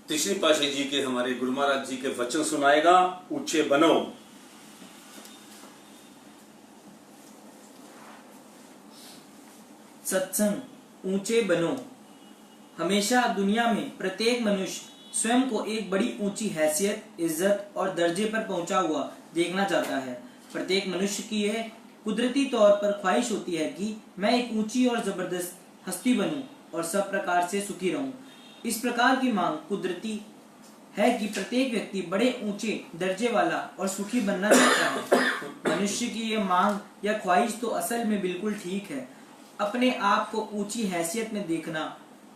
तीसरी पातशाही जी के, हमारे गुरु महाराज जी के वचन सुनाएगा। ऊंचे बनो। सत्संग ऊंचे बनो। हमेशा दुनिया में प्रत्येक मनुष्य स्वयं को एक बड़ी ऊंची हैसियत, इज्जत और दर्जे पर पहुंचा हुआ देखना चाहता है। प्रत्येक मनुष्य की यह कुदरती तौर पर ख्वाहिश होती है कि मैं एक ऊंची और जबरदस्त हस्ती बनूं और सब प्रकार से सुखी रहूं। इस प्रकार की मांग कुदरती है कि प्रत्येक व्यक्ति बड़े ऊंचे दर्जे वाला और सुखी बनना चाहता है। मनुष्य की यह मांग या ख्वाहिश तो असल में बिल्कुल ठीक है। अपने आप को ऊंची हैसियत में देखना,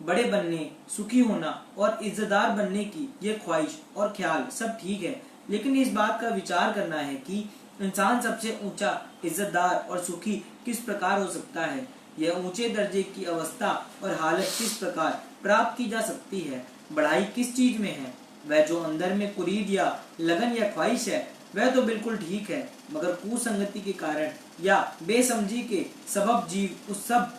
बड़े बनने, सुखी होना और इज्जतदार बनने की यह ख्वाहिश और ख्याल सब ठीक है, लेकिन इस बात का विचार करना है कि इंसान सबसे ऊंचा, इज्जतदार और सुखी किस प्रकार हो सकता है। यह ऊंचे दर्जे की अवस्था और हालत किस प्रकार प्राप्त की जा सकती है। बढ़ाई किस चीज में है। वह जो अंदर में कुरीद या लगन या ख्वाहिश है वह तो बिल्कुल ठीक है, मगर कुसंगति के कारण या बेसमझी के सबब जीव उस सब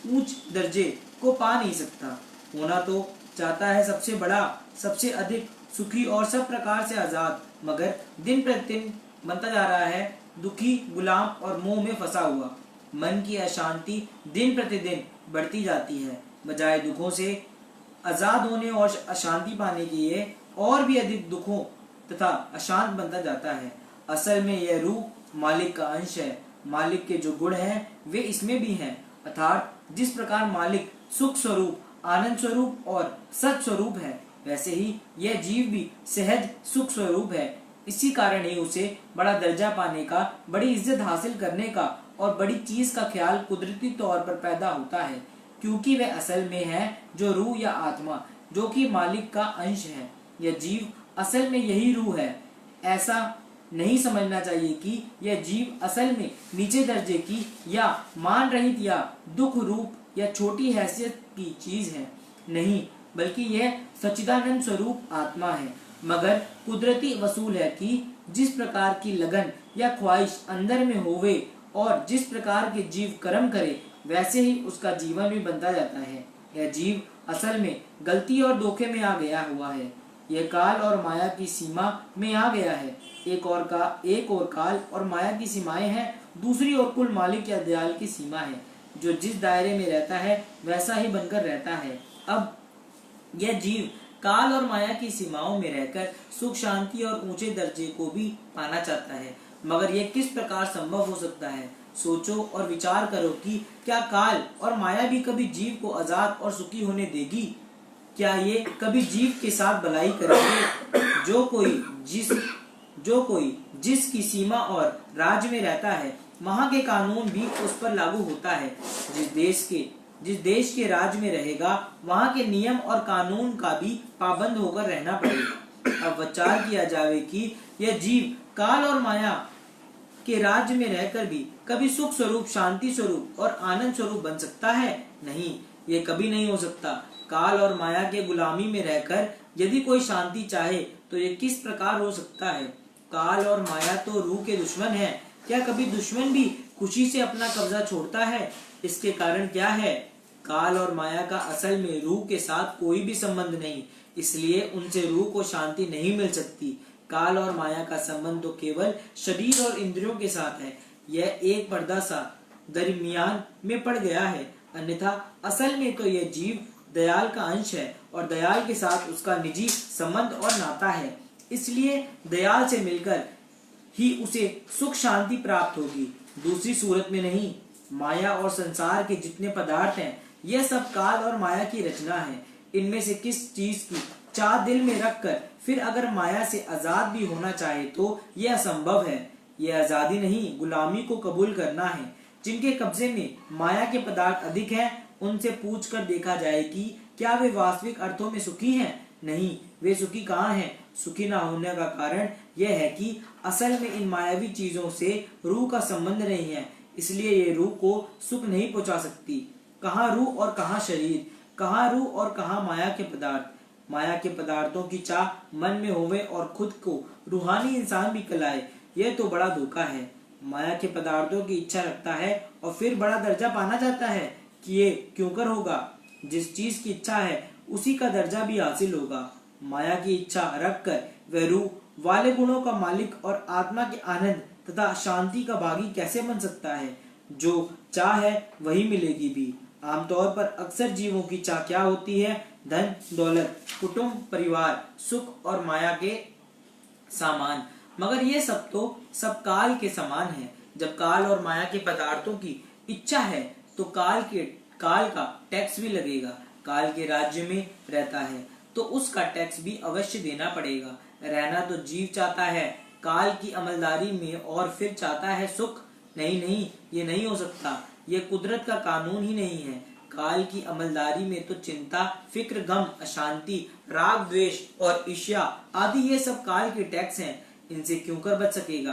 ऊंच दर्जे को पा नहीं सकता। होना तो चाहता है सबसे बड़ा, सबसे अधिक सुखी और सब प्रकार से आजाद, मगर दिन प्रतिदिन बनता जा रहा है दुखी, गुलाम और मोह में फंसा हुआ। मन की अशांति दिन प्रतिदिन बढ़ती जाती है। बजाय दुखों से आजाद होने और अशांति पाने के लिए और भी अधिक दुखों तथा अशांत बनता जाता है। असल में यह रूह मालिक का अंश है। मालिक के जो गुण हैं वे इसमें भी हैं, अर्थात जिस प्रकार मालिक सुख स्वरूप, आनंद स्वरूप और सत स्वरूप है, वैसे ही यह जीव भी सहज सुख स्वरूप है। इसी कारण ही उसे बड़ा दर्जा पाने का, बड़ी इज्जत हासिल करने का और बड़ी चीज का ख्याल कुदरती तौर पर पैदा होता है, क्योंकि वह असल में है जो रूह या आत्मा, जो कि मालिक का अंश है। यह जीव असल में यही रूह है। ऐसा नहीं समझना चाहिए कि यह जीव असल में नीचे दर्जे की या मान रहित या दुख रूप या छोटी हैसियत की चीज है। नहीं, बल्कि यह सच्चिदानंद स्वरूप आत्मा है। मगर कुदरती वसूल है कि जिस प्रकार की लगन या ख्वाहिश अंदर में होवे और जिस प्रकार के जीव कर्म करे, वैसे ही उसका जीवन भी बनता जाता है। यह जीव असल में गलती और धोखे में आ गया हुआ है। यह काल और माया की सीमा में आ गया है। एक और काल और माया की सीमाएं हैं, दूसरी ओर कुल मालिक या दयाल की सीमा है। जो जिस दायरे में रहता है वैसा ही बनकर रहता है। अब यह जीव काल और माया की सीमाओं में रहकर सुख, शांति और ऊंचे दर्जे को भी पाना चाहता है, मगर यह किस प्रकार संभव हो सकता है। सोचो और विचार करो कि क्या काल और माया भी कभी जीव को आजाद और सुखी होने देगी? क्या ये कभी जीव के साथ भलाई करेंगे? जो कोई जिसकी सीमा और राज्य में रहता है, वहां के कानून भी उस पर लागू होता है। जिस देश के राज्य में रहेगा, वहां के नियम और कानून का भी पाबंद होकर रहना पड़ेगा। अब विचार किया जावे कि यह जीव काल और माया के राज्य में रहकर भी कभी सुख स्वरूप, शांति स्वरूप और आनंद स्वरूप बन सकता है? नहीं, ये कभी नहीं हो सकता। काल और माया के गुलामी में रहकर यदि कोई शांति चाहे तो ये किस प्रकार हो सकता है? काल और माया तो रूह के दुश्मन हैं। क्या कभी दुश्मन भी खुशी से अपना कब्जा छोड़ता है? इसके कारण क्या है? काल और माया का असल में रूह के साथ कोई भी संबंध नहीं, इसलिए उनसे रूह को शांति नहीं मिल सकती। काल और माया का संबंध तो केवल शरीर और इंद्रियों के साथ है। यह एक पर्दा सा दरमियान में पड़ गया है, अन्यथा असल में तो यह जीव दयाल का अंश है और दयाल के साथ उसका निजी संबंध और नाता है। इसलिए दयाल से मिलकर ही उसे सुख शांति प्राप्त होगी, दूसरी सूरत में नहीं। माया और संसार के जितने पदार्थ हैं, यह सब काल और माया की रचना है। इनमें से किस चीज की चाह दिल में रखकर फिर अगर माया से आजाद भी होना चाहे तो यह असंभव है। यह आजादी नहीं, गुलामी को कबूल करना है। जिनके कब्जे में माया के पदार्थ अधिक हैं, उनसे पूछकर देखा जाए कि क्या वे वास्तविक अर्थों में सुखी हैं? नहीं, वे सुखी कहाँ हैं? सुखी ना होने का कारण यह है कि असल में इन मायावी चीजों से रूह का संबंध नहीं है, इसलिए ये रूह को सुख नहीं पहुंचा सकती। कहाँ रूह और कहाँ शरीर, कहाँ रूह और कहाँ माया के पदार्थ। माया के पदार्थों की चाह मन में होवे और खुद को रूहानी इंसान भी कहलाए, यह तो बड़ा धोखा है। माया के पदार्थों की इच्छा रखता है और फिर बड़ा दर्जा पाना चाहता है कि ये क्यों कर होगा। जिस चीज की इच्छा है उसी का दर्जा भी हासिल होगा। माया की इच्छा रखकर वह रूह वाले गुणों का मालिक और आत्मा के आनंद तथा शांति का भागी कैसे बन सकता है? जो चाह है वही मिलेगी भी। आमतौर पर अक्सर जीवों की चाह क्या होती है? धन दौलत, कुटुंब, परिवार, सुख और माया के सामान। मगर ये सब तो सब काल के समान है। जब काल और माया के पदार्थों की इच्छा है तो काल का टैक्स भी लगेगा। काल के राज्य में रहता है तो उसका टैक्स भी अवश्य देना पड़ेगा। रहना तो जीव चाहता है काल की अमलदारी में और फिर चाहता है सुख। नहीं, ये नहीं हो सकता। ये कुदरत का कानून ही नहीं है। काल की अमलदारी में तो चिंता, फिक्र, गम, अशांति, राग, द्वेष और ईर्ष्या आदि ये सब काल के टैक्स हैं। इनसे क्यों कर बच सकेगा?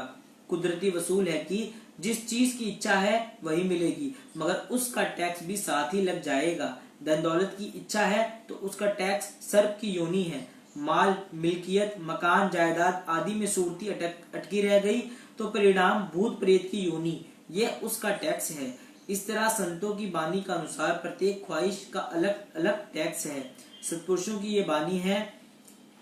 कुदरती वसूल है कि जिस चीज की इच्छा है वही मिलेगी, मगर उसका टैक्स भी साथ ही लग जाएगा। धन दौलत की इच्छा है तो उसका टैक्स सर्प की योनि है। माल, मिल्कियत, मकान, जायदाद आदि में सूरती अटकी रह गई तो परिणाम भूत प्रेत की योनि, यह उसका टैक्स है। इस तरह संतों की बानी का अनुसार प्रत्येक ख्वाहिश का अलग अलग टैक्स है। सत्पुरुषों की ये बानी है,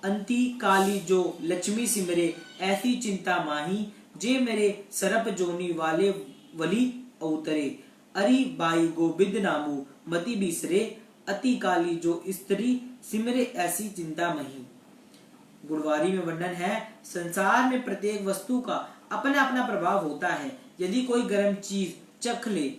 अंति काली जो लक्ष्मी सिमरे ऐसी चिंता माही, जे मेरे सरप जोनी वाले वली अवतरे, अरी बाई गोबिंद नामू मति बिसरे, अति काली जो स्त्री सिमरे ऐसी चिंता मही। गुणवारी में वर्णन है, संसार में प्रत्येक वस्तु का अपना अपना प्रभाव होता है। यदि कोई गर्म चीज चख ले,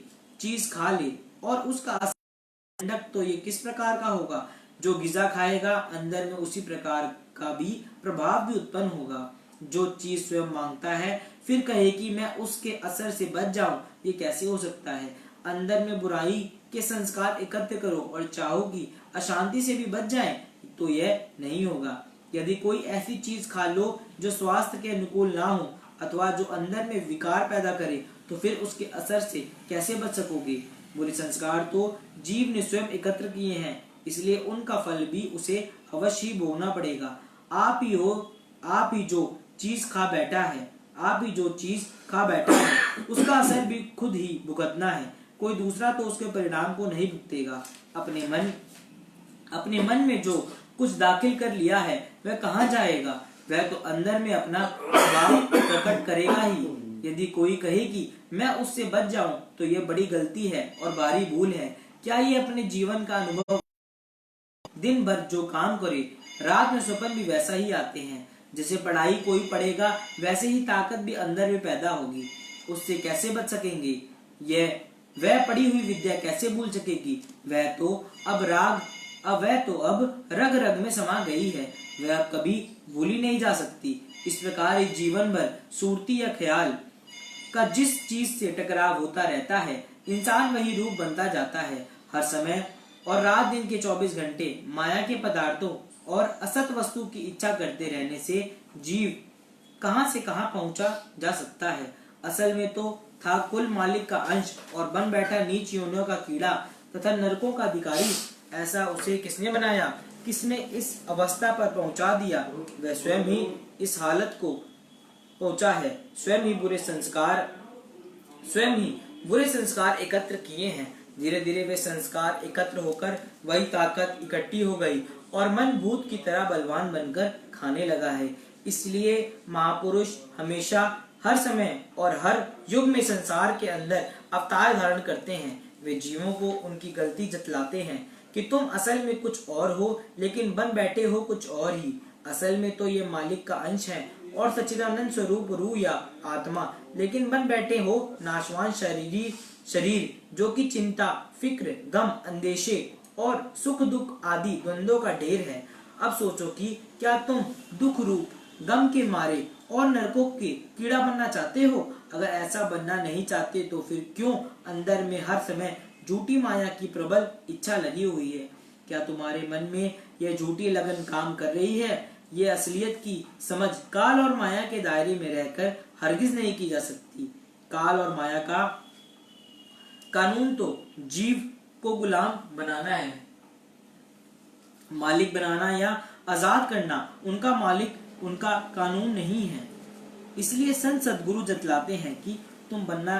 चीज खा ले और उसका ठंडक, तो ये किस प्रकार का होगा? जो गिजा खाएगा अंदर में उसी प्रकार का भी प्रभाव भी उत्पन्न होगा। जो चीज स्वयं मांगता है फिर कहे कि मैं उसके असर से बच जाऊं, ये कैसे हो सकता है? अंदर में बुराई के संस्कार एकत्र करो और चाहो कि अशांति से भी बच जाए, तो यह नहीं होगा। यदि कोई ऐसी चीज खा लो जो स्वास्थ्य के अनुकूल ना हो अथवा जो अंदर में विकार पैदा करे, तो फिर उसके असर से कैसे बच सकोगे? बुरे संस्कार तो जीव ने स्वयं एकत्र किए हैं, इसलिए उनका फल भी उसे अवश्य ही भोगना पड़ेगा। आप ही जो चीज खा बैठा है उसका असर भी खुद ही भुगतना है। कोई दूसरा तो उसके परिणाम को नहीं भुगतेगा। अपने मन में जो कुछ दाखिल कर लिया है वह कहाँ जाएगा? वह तो अंदर में अपना स्वभाव प्रकट करेगा ही। यदि कोई कहे कि मैं उससे बच जाऊं, तो यह बड़ी गलती है और भारी भूल है। क्या ये अपने जीवन का अनुभव? दिन भर जो काम करे, रात में स्वप्न भी वैसा ही आते हैं। जैसे पढ़ाई कोई पढ़ेगा, वैसे ही ताकत भी अंदर में पैदा होगी। उससे कैसे बच सकेंगे? वह पढ़ी हुई विद्या कैसे भूल सकेगी? वह तो अब रग रग में समा गई है, वह अब कभी भूली नहीं जा सकती। इस प्रकार इस जीवन भर सूरती या ख्याल का जिस चीज से टकराव होता रहता है, इंसान वही रूप बनता जाता है। हर समय और रात दिन के 24 घंटे माया के पदार्थों और असत वस्तु की इच्छा करते रहने से जीव कहां से कहां पहुंचा जा सकता है। असल में तो था कुल मालिक का अंश और बन बैठा नीच योनियों का कीड़ा तथा नरकों का अधिकारी। ऐसा उसे किसने बनाया? किसने इस अवस्था पर पहुंचा दिया? वह स्वयं ही इस हालत को पहुंचा है। स्वयं ही बुरे संस्कार एकत्र किए हैं। धीरे धीरे वे संस्कार एकत्र होकर वही ताकत इकट्ठी हो गई और मन भूत की तरह बलवान बनकर खाने लगा है। इसलिए महापुरुष हमेशा, हर समय और हर युग में संसार के अंदर अवतार धारण करते हैं। वे जीवों को उनकी गलती जतलाते हैं कि तुम असल में कुछ और हो, लेकिन बन बैठे हो कुछ और ही। असल में तो ये मालिक का अंश है और सच्चिदानंद स्वरूप रूह या आत्मा, लेकिन बन बैठे हो नाशवान शरीर जो कि चिंता, फिक्र, गम, अंदेशे और सुख दुख आदि द्वंद्वों का ढेर है। अब सोचो कि क्या तुम दुख रूप गम के मारे और नरकों के कीड़ा बनना चाहते हो? अगर ऐसा बनना नहीं चाहते तो फिर क्यों अंदर में हर समय झूठी माया की प्रबल इच्छा लगी हुई है? क्या तुम्हारे मन में यह झूठी लगन काम कर रही है? ये असलियत की समझ काल और माया के दायरे में रहकर हरगिज नहीं की जा सकती। काल और माया का कानून तो जीव को गुलाम बनाना है, मालिक बनाना या आजाद करना उनका कानून नहीं है। इसलिए संत सद्गुरु जतलाते हैं कि तुम बनना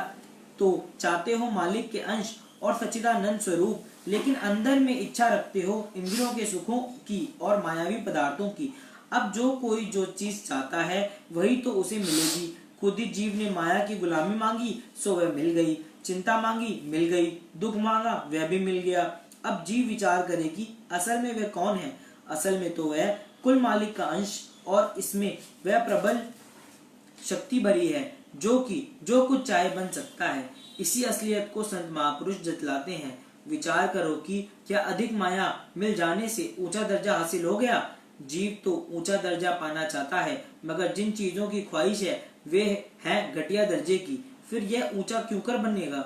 तो चाहते हो मालिक के अंश और सच्चिदानंद स्वरूप, लेकिन अंदर में इच्छा रखते हो इंद्रियों के सुखों की और मायावी पदार्थों की। अब जो कोई जो चीज चाहता है वही तो उसे मिलेगी। खुद ही जीव ने माया की गुलामी मांगी सो वह मिल गई, चिंता मांगी मिल गई, दुख मांगा वह भी मिल गया। अब जीव विचार करे कि असल में वह कौन है? असल में तो वह कुल मालिक का अंश और इसमें वह प्रबल शक्ति भरी है जो कि जो कुछ चाहे बन सकता है। इसी असलियत को संत महापुरुष जतलाते हैं। विचार करो कि क्या अधिक माया मिल जाने से ऊंचा दर्जा हासिल हो गया? जीव तो ऊंचा दर्जा पाना चाहता है, मगर जिन चीजों की ख्वाहिश है वे हैं घटिया दर्जे की, फिर यह ऊंचा क्यों कर बनेगा?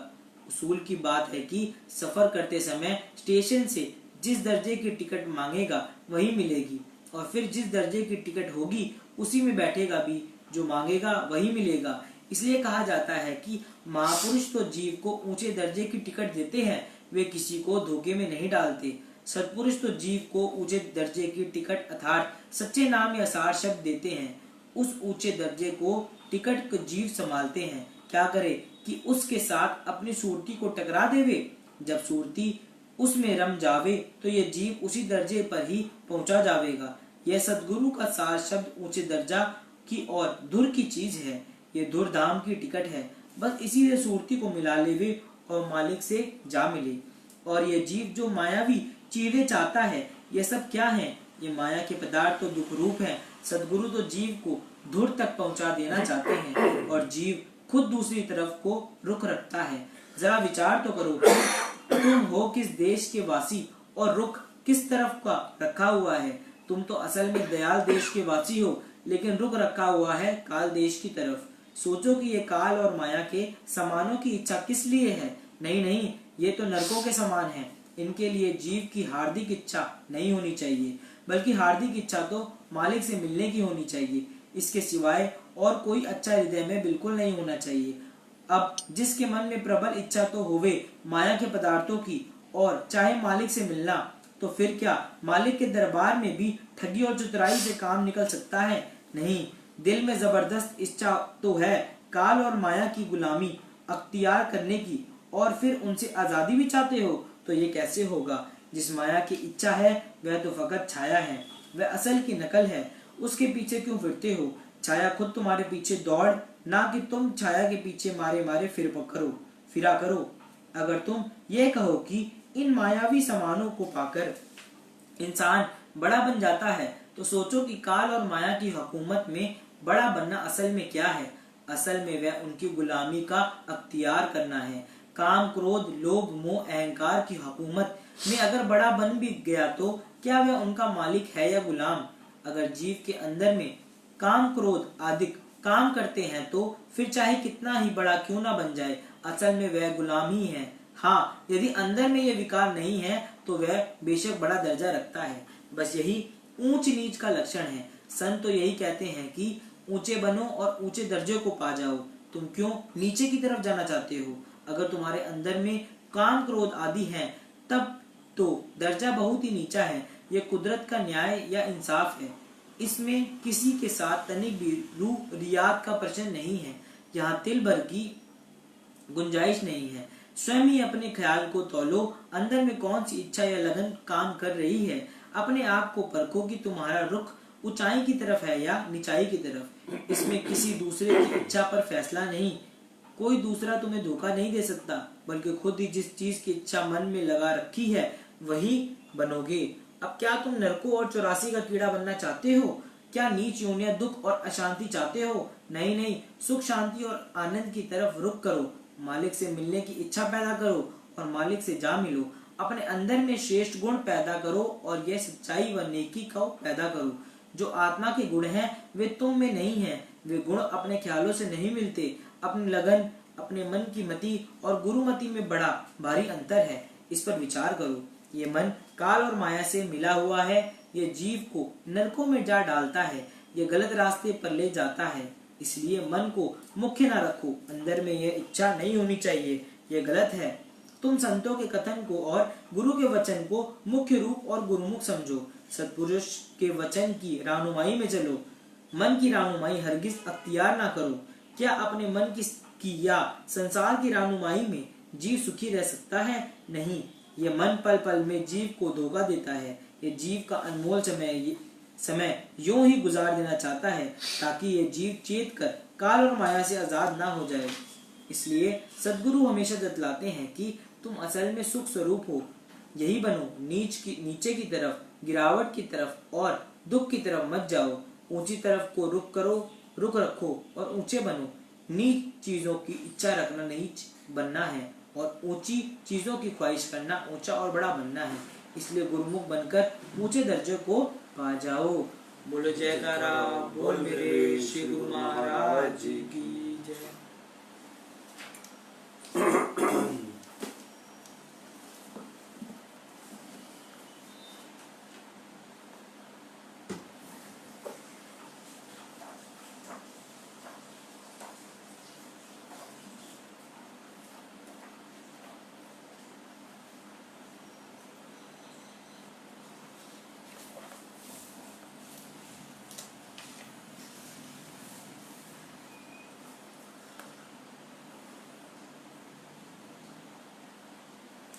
उसूल की बात है कि सफर करते समय स्टेशन से जिस दर्जे की टिकट मांगेगा वही मिलेगी, और फिर जिस दर्जे की टिकट होगी उसी में बैठेगा भी, जो मांगेगा वही मिलेगा। इसलिए कहा जाता है कि महापुरुष तो जीव को ऊंचे दर्जे की टिकट देते हैं, वे किसी को धोखे में नहीं डालते। सत्पुरुष तो जीव को ऊंचे दर्जे की टिकट अर्थात सच्चे नाम या सार शब्द देते हैं। उस ऊंचे दर्जे को टिकट को जीव संभालते हैं। क्या करे कि उसके साथ अपनी सूरती को टकरा देवे। जब सूरती उसमें रम जावे तो ये जीव उसी दर्जे पर ही पहुंचा जावेगा। यह सदगुरु का सार शब्द ऊंचे दर्जा की और धुर की चीज है। ये धुर धाम की टिकट है। बस इसी से सूरती को मिला लेवे और मालिक से जा मिले। और ये जीव जो मायावी चीजें चाहता है, ये सब क्या है? ये माया के पदार्थ तो दुख रूप है। सदगुरु तो जीव को धुर तक पहुंचा देना चाहते हैं और जीव खुद दूसरी तरफ को रुख रखता है। जरा विचार तो करो कि तुम हो किस देश के वासी और रुख किस तरफ का रखा हुआ है। तुम तो असल में दयाल देश के वासी हो, लेकिन रुख रखा हुआ है काल देश की तरफ। सोचो कि ये काल और माया के समानों की इच्छा किस लिए है? नहीं, ये तो नरकों के समान है। इनके लिए जीव की हार्दिक इच्छा नहीं होनी चाहिए, बल्कि हार्दिक इच्छा तो मालिक से मिलने की होनी चाहिए। इसके सिवाय और कोई अच्छा हृदय में बिल्कुल नहीं होना चाहिए। अब जिसके मन में प्रबल इच्छा तो होवे माया के पदार्थों की और चाहे मालिक से मिलना, तो फिर क्या मालिक के दरबार में भी ठगी और चतुराई से काम निकल सकता है? नहीं, दिल में जबरदस्त इच्छा तो है काल और माया की गुलामी अख्तियार करने की, और फिर उनसे आजादी भी चाहते हो, तो ये कैसे होगा? जिस माया की इच्छा है वह तो फकत छाया है, वह असल की नकल है। उसके पीछे क्यों फिरते हो? छाया खुद तुम्हारे पीछे दौड़, ना कि तुम छाया के पीछे मारे फिरा करो। अगर तुम ये कहो कि इन मायावी समानों को पाकर इंसान बड़ा बन जाता है, तो सोचो कि काल और माया की हुकूमत में बड़ा बनना असल में क्या है? असल में वह उनकी गुलामी का अख्तियार करना है। काम, क्रोध, लोभ, मोह, अहंकार की हुकूमत में अगर बड़ा बन भी गया तो क्या वह उनका मालिक है या गुलाम? अगर जीव के अंदर में काम, क्रोध आदि काम करते हैं तो फिर चाहे कितना ही बड़ा क्यों ना बन जाए, असल में वह गुलाम ही है। हाँ, यदि अंदर में यह विकार नहीं है तो वह बेशक बड़ा दर्जा रखता है। बस यही ऊंच नीच का लक्षण है। संत तो यही कहते हैं कि ऊंचे बनो और ऊंचे दर्जे को पा जाओ। तुम क्यों नीचे की तरफ जाना चाहते हो? अगर तुम्हारे अंदर में काम, क्रोध आदि हैं, तब तो दर्जा बहुत ही नीचा है। यह कुदरत का न्याय या इंसाफ है। इसमें किसी के साथ तनिक भी रियात का प्रश्न नहीं है। यहाँ तिल भर की गुंजाइश नहीं है। स्वयं ही अपने ख्याल को तौलो, अंदर में कौन सी इच्छा या लगन काम कर रही है। अपने आप को परखो कि तुम्हारा रुख ऊंचाई की तरफ है या निचाई की तरफ। इसमें किसी दूसरे की इच्छा पर फैसला नहीं। कोई दूसरा तुम्हें धोखा नहीं दे सकता, बल्कि खुद ही जिस चीज की इच्छा मन में लगा रखी है वही बनोगे। अब क्या तुम नरकों और 84 का कीड़ा बनना चाहते हो? क्या नीच योनियां दुख और अशांति चाहते हो? नहीं नहीं, सुख शांति और आनंद की तरफ रुख करो। मालिक से मिलने की इच्छा पैदा करो और मालिक से जा मिलो। अपने अंदर में श्रेष्ठ गुण पैदा करो और यह सच्चाई व नेकी को पैदा करो। जो आत्मा के गुण हैं वे तुम में नहीं हैं। वे गुण अपने ख्यालों से नहीं मिलते। अपनी लगन, अपने मन की मति और गुरुमति में बड़ा भारी अंतर है। इस पर विचार करो। ये मन काल और माया से मिला हुआ है। ये जीव को नरकों में जा डालता है। ये गलत रास्ते पर ले जाता है। इसलिए मन को मुख्य न रखो। अंदर में यह इच्छा नहीं होनी चाहिए। यह गलत है। तुम संतों के कथन को और गुरु के वचन को मुख्य रूप और गुरुमुख समझो। सत्पुरुष के वचन की रानुमाई में चलो। मन की रानुमाई हरगिज अख्तियार ना करो। क्या अपने मन की या संसार की रानुमाई में जीव सुखी रह सकता है? नहीं, ये मन पल पल में जीव को धोखा देता है। ये जीव का अनमोल समय यूं ही गुजार देना चाहता है ताकि ये जीव चेत कर काल और माया से आजाद ना हो जाए। इसलिए सद्गुरु हमेशा बतलाते हैं कि तुम असल में सुख स्वरूप हो। यही बनो। नीचे की तरफ, गिरावट की तरफ और दुख की तरफ मत जाओ। ऊंची तरफ को रुख रखो और ऊंचे बनो। नीच चीजों की इच्छा रखना नीच बनना है और ऊंची चीजों की ख्वाहिश करना ऊंचा और बड़ा बनना है। इसलिए गुरुमुख बनकर ऊंचे दर्जे को पा जाओ। बोलो जयकारा बोल मेरे श्री गुरु महाराज जी की जय।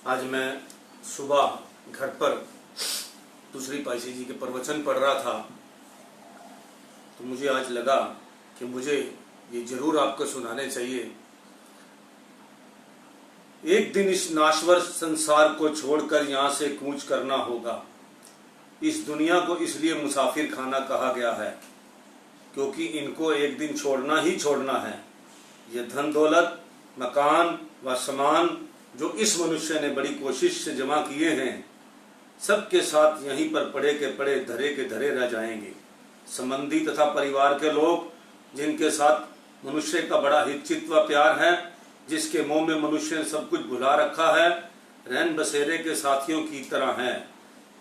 आज मैं सुबह घर पर दूसरी पायसी जी के प्रवचन पढ़ रहा था तो मुझे आज लगा कि मुझे ये जरूर आपको सुनाने चाहिए। एक दिन इस नाश्वर संसार को छोड़कर यहाँ से कूच करना होगा। इस दुनिया को इसलिए मुसाफिर खाना कहा गया है क्योंकि इनको एक दिन छोड़ना ही छोड़ना है। ये धन दौलत, मकान व सामान जो इस मनुष्य ने बड़ी कोशिश से जमा किए हैं, सबके साथ यहीं पर पड़े के पड़े, धरे के धरे रह जाएंगे। संबंधी तथा परिवार के लोग जिनके साथ मनुष्य का बड़ा हितचित व प्यार है, जिसके मुंह में मनुष्य ने सब कुछ भुला रखा है, रैन बसेरे के साथियों की तरह हैं।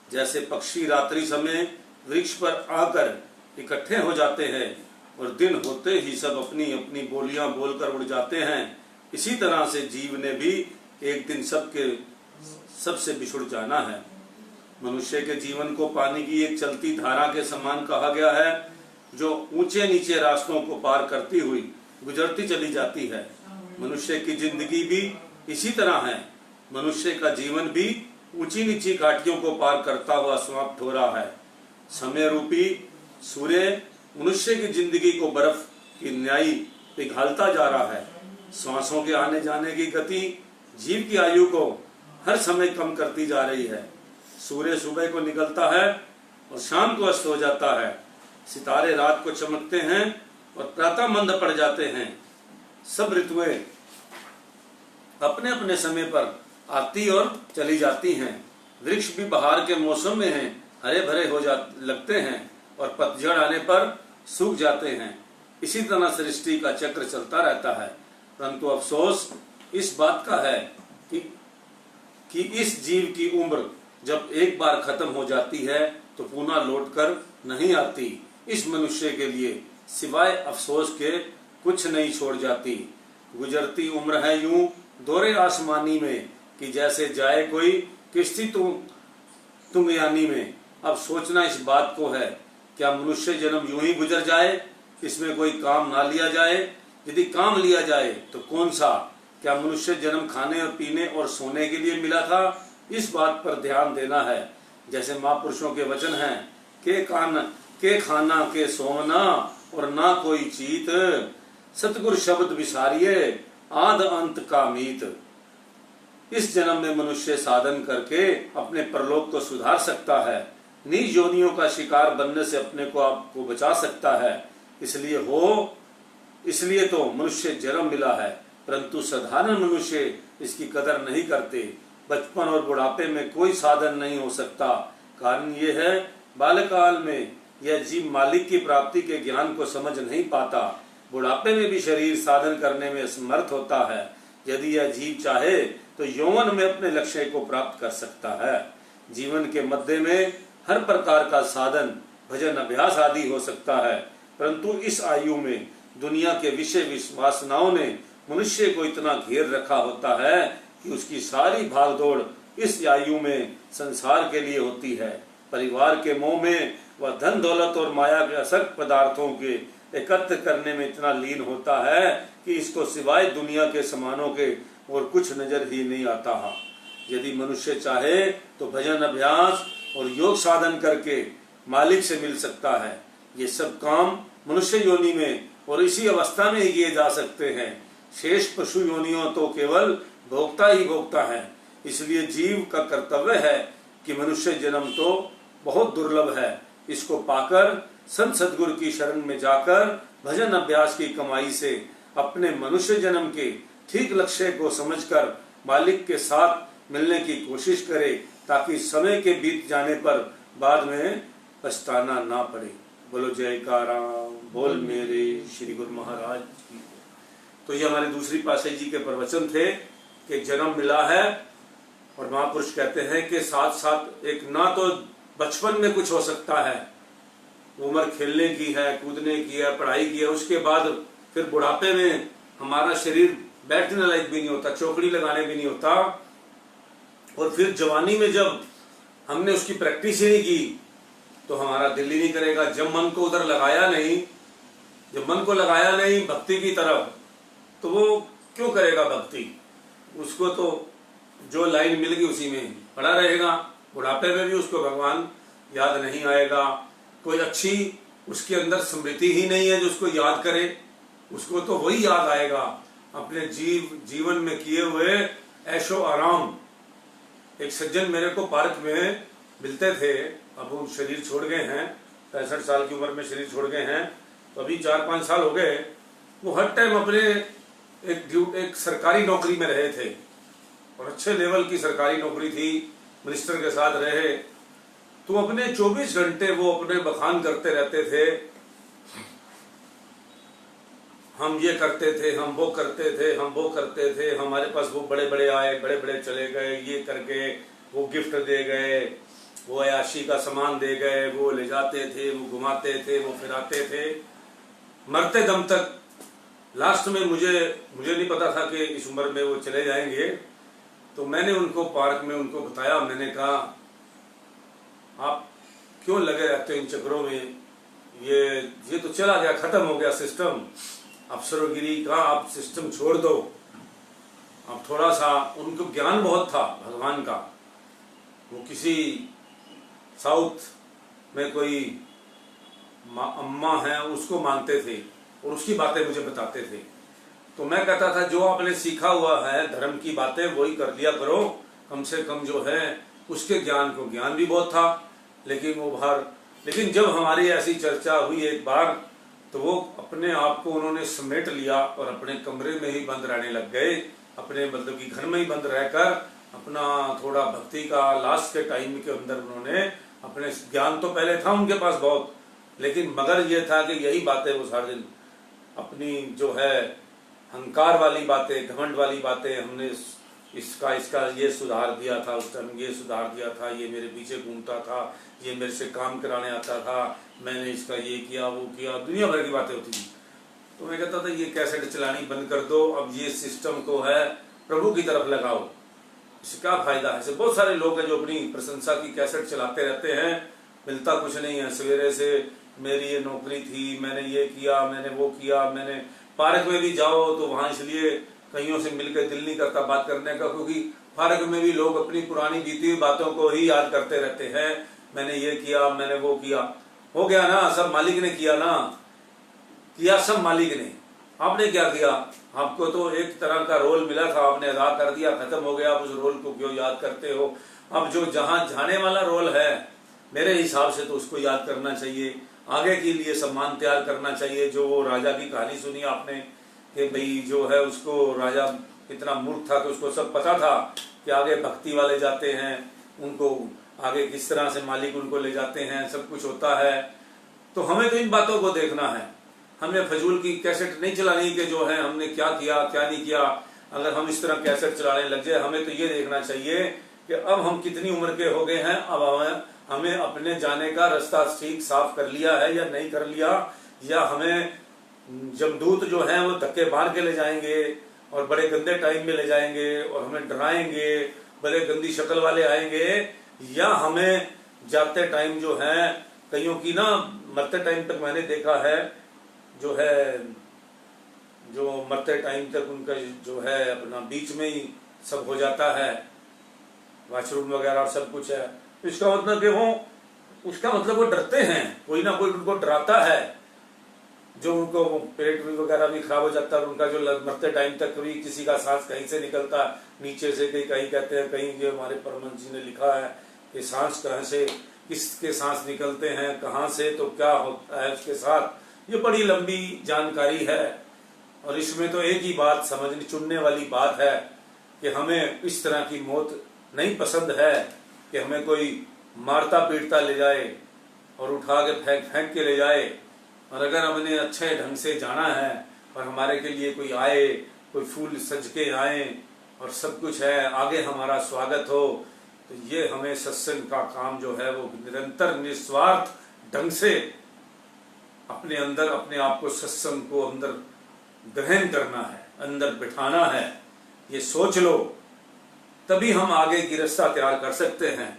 जैसे पक्षी रात्रि समय वृक्ष पर आकर इकट्ठे हो जाते हैं और दिन होते ही सब अपनी अपनी बोलियां बोलकर उड़ जाते हैं, इसी तरह से जीव ने भी एक दिन सबसे बिछुड़ जाना है। मनुष्य के जीवन को पानी की एक चलती धारा के समान कहा गया है जो ऊंचे नीचे रास्तों को पार करती हुई गुजरती चली जाती है। मनुष्य की जिंदगी भी इसी तरह है। मनुष्य का जीवन भी ऊंची नीची घाटियों को पार करता हुआ समाप्त हो रहा है। समय रूपी सूर्य मनुष्य की जिंदगी को बर्फ की न्यायी पिघालता जा रहा है। सांसों के आने जाने की गति जीव की आयु को हर समय कम करती जा रही है। सूर्य सुबह को निकलता है और शाम को अस्त हो जाता है। सितारे रात को चमकते हैं और प्रातः मंद पड़ जाते हैं। सब ऋतुएं अपने अपने समय पर आती और चली जाती हैं। वृक्ष भी बहार के मौसम में हैं, हरे भरे लगते हैं और पतझड़ आने पर सूख जाते हैं। इसी तरह सृष्टि का चक्र चलता रहता है। परंतु अफसोस इस बात का है कि इस जीव की उम्र जब एक बार खत्म हो जाती है तो पुनः लौटकर नहीं आती। इस मनुष्य के लिए सिवाय अफसोस के कुछ नहीं छोड़ जाती। गुजरती उम्र है यूं दोरे आसमानी में कि जैसे जाए कोई किश्ती तुंगयानी में। अब सोचना इस बात को है क्या मनुष्य जन्म यूं ही गुजर जाए, इसमें कोई काम ना लिया जाए? यदि काम लिया जाए तो कौन सा? क्या मनुष्य जन्म खाने और पीने और सोने के लिए मिला था? इस बात पर ध्यान देना है। जैसे महापुरुषों के वचन हैं, के खाना के सोना और ना कोई चीत, सतगुरु शब्द विसारिये आद अंत का मीत। इस जन्म में मनुष्य साधन करके अपने परलोक को सुधार सकता है, नीच योनियों का शिकार बनने से अपने को आपको बचा सकता है। इसलिए तो मनुष्य जन्म मिला है, परंतु साधारण मनुष्य इसकी कदर नहीं करते। बचपन और बुढ़ापे में कोई साधन नहीं हो सकता। कारण ये है, बाल्यकाल में यह जीव मालिक की प्राप्ति के ज्ञान को समझ नहीं पाता। बुढ़ापे में भी शरीर साधन करने में असमर्थ होता है। यदि यह जीव चाहे तो यौवन में अपने लक्ष्य को प्राप्त कर सकता है। जीवन के मध्य में हर प्रकार का साधन, भजन, अभ्यास आदि हो सकता है, परंतु इस आयु में दुनिया के विषय वासनाओं ने मनुष्य को इतना घेर रखा होता है कि उसकी सारी भागदौड़ इस आयु में संसार के लिए होती है। परिवार के मोह में वह धन दौलत और माया के असक्त पदार्थों के एकत्र करने में इतना लीन होता है कि इसको सिवाय दुनिया के सामानों के और कुछ नजर ही नहीं आता है। यदि मनुष्य चाहे तो भजन, अभ्यास और योग साधन करके मालिक से मिल सकता है। ये सब काम मनुष्य योनि में और इसी अवस्था में ही किए जा सकते हैं। शेष पशु योनियों तो केवल भोक्ता ही भोक्ता है। इसलिए जीव का कर्तव्य है कि मनुष्य जन्म तो बहुत दुर्लभ है, इसको पाकर संत सद्गुरु की शरण में जाकर भजन अभ्यास की कमाई से अपने मनुष्य जन्म के ठीक लक्ष्य को समझकर मालिक के साथ मिलने की कोशिश करे, ताकि समय के बीत जाने पर बाद में पछताना ना पड़े। बोलो जयकारा बोल मेरे श्री गुरु महाराज की। तो ये हमारे दूसरी पातशाही जी के प्रवचन थे कि जन्म मिला है, और महापुरुष कहते हैं कि साथ साथ एक ना तो बचपन में कुछ हो सकता है, उम्र खेलने की है, कूदने की है, पढ़ाई की है, उसके बाद फिर बुढ़ापे में हमारा शरीर बैठने लायक भी नहीं होता, चौकड़ी लगाने भी नहीं होता, और फिर जवानी में जब हमने उसकी प्रैक्टिस ही नहीं की तो हमारा दिल ही नहीं करेगा। जब मन को उधर लगाया नहीं, जब मन को लगाया नहीं भक्ति की तरफ, तो वो क्यों करेगा भक्ति? उसको तो जो लाइन मिल गई उसी में पड़ा रहेगा। बुढ़ापे में भी उसको भगवान याद नहीं आएगा। कोई अच्छी उसके अंदर स्मृति ही नहीं है जो उसको याद करे। उसको तो वही याद आएगा अपने जीवन में किए हुए ऐशो आराम। एक सज्जन मेरे को पार्क में मिलते थे, अब वो शरीर छोड़ गए हैं, 65 साल की उम्र में शरीर छोड़ गए हैं, तो अभी 4-5 साल हो गए। वो हर टाइम अपने एक सरकारी नौकरी में रहे थे, और अच्छे लेवल की सरकारी नौकरी थी, मिनिस्टर के साथ रहे। तो अपने 24 घंटे वो अपने बखान करते रहते थे, हम ये करते थे, हम वो करते थे, हम वो करते थे, हमारे पास वो बड़े बड़े आए, बड़े बड़े चले गए, ये करके वो गिफ्ट दे गए, वो अयाशी का सामान दे गए, वो ले जाते थे, वो घुमाते थे, वो फिराते थे, मरते दम तक। लास्ट में मुझे नहीं पता था कि इस उम्र में वो चले जाएंगे। तो मैंने उनको पार्क में उनको बताया, मैंने कहा आप क्यों लगे रहते हो इन चक्रों में? ये तो चला गया, खत्म हो गया सिस्टम, अफसरोगिरी का आप सिस्टम छोड़ दो। अब थोड़ा सा उनको ज्ञान बहुत था भगवान का। वो किसी साउथ में कोई अम्मा है उसको मानते थे और उसकी बातें मुझे बताते थे। तो मैं कहता था जो आपने सीखा हुआ है धर्म की बातें वही कर लिया करो, कम से कम जो है उसके ज्ञान भी बहुत था, लेकिन जब हमारी ऐसी चर्चा हुई एक बार, तो वो अपने आप को उन्होंने समेट लिया और अपने कमरे में ही बंद रहने लग गए। अपने मतलब कि घर में ही बंद रहकर अपना थोड़ा भक्ति का लास्ट के टाइम के अंदर उन्होंने अपने ज्ञान तो पहले था उनके पास बहुत, लेकिन मगर ये था कि यही बातें वो सारे दिन अपनी जो है अहंकार वाली बातें, घमंड वाली बातें, हमने इसका ये सुधार दिया था, उस टाइम ये सुधार दिया था, ये मेरे पीछे घूमता था, ये मेरे से काम कराने आता था, मैंने इसका ये किया वो किया, दुनिया भर की बातें होती थी। तो मैं कहता था ये कैसेट चलानी बंद कर दो, अब ये सिस्टम को है प्रभु की तरफ लगाओ, इससे क्या फायदा है? ऐसे बहुत सारे लोग हैं जो अपनी प्रशंसा की कैसेट चलाते रहते हैं, मिलता कुछ नहीं है। सवेरे से मेरी ये नौकरी थी, मैंने ये किया, मैंने वो किया, मैंने पार्क में भी जाओ तो वहां इसलिए कईयों से मिलकर दिल नहीं करता बात करने का, क्योंकि पार्क में भी लोग अपनी पुरानी बीती हुई बातों को ही याद करते रहते हैं। मैंने ये किया, मैंने वो किया। हो गया ना, सब मालिक ने किया ना, किया सब मालिक ने। आपने क्या किया? आपको तो एक तरह का रोल मिला था, आपने अदा कर दिया, खत्म हो गया। आप उस रोल को क्यों याद करते हो? अब जो जहां जाने वाला रोल है, मेरे हिसाब से तो उसको याद करना चाहिए, आगे के लिए सम्मान तैयार करना चाहिए। जो वो राजा की कहानी सुनी आपने कि भाई जो है उसको, राजा इतना मूर्ख था कि उसको सब पता था कि आगे भक्ति वाले जाते हैं, उनको आगे किस तरह से मालिक उनको ले जाते हैं, सब कुछ होता है। तो हमें तो इन बातों को देखना है, हमें फजूल की कैसेट नहीं चलानी कि जो है हमने क्या किया क्या नहीं किया। अगर हम इस तरह कैसेट चलाने लग जाए, हमें तो ये देखना चाहिए कि अब हम कितनी उम्र के हो गए हैं, अब हमें अपने जाने का रास्ता ठीक साफ कर लिया है या नहीं कर लिया, या हमें जमदूत जो है वो धक्के मार के ले जाएंगे और बड़े गंदे टाइम में ले जाएंगे और हमें डराएंगे, बड़े गंदी शक्ल वाले आएंगे, या हमें जाते टाइम जो है, कईयों की ना मरते टाइम तक मैंने देखा है जो है, जो मरते टाइम तक उनका जो है अपना बीच में ही सब हो जाता है, वॉशरूम वगैरह सब कुछ है। इसका मतलब कि उसका मतलब वो डरते हैं, कोई ना कोई उनको डराता है, जो उनको पेट वगैरह भी खराब हो जाता है। उनका जो मरते टाइम तक कभी किसी का सांस कहीं से निकलता है नीचे से, कहीं कहते हैं, कहीं ये हमारे परमहंस जी ने लिखा है कि सांस कहाँ से, किसके सांस निकलते हैं, कहाँ से, तो क्या होता है उसके साथ। ये बड़ी लंबी जानकारी है और इसमें तो एक ही बात समझनी, चुनने वाली बात है कि हमें इस तरह की मौत नहीं पसंद है कि हमें कोई मारता पीटता ले जाए और उठा के फेंक के ले जाए। और अगर हमने अच्छे ढंग से जाना है और हमारे के लिए कोई आए, कोई फूल सज के आए और सब कुछ है, आगे हमारा स्वागत हो, तो ये हमें सत्संग का काम जो है वो निरंतर निस्वार्थ ढंग से अपने अंदर, अपने आप को सत्संग को अंदर ग्रहण करना है, अंदर बिठाना है। ये सोच लो, तभी हम आगे की रास्ता तैयार कर सकते हैं।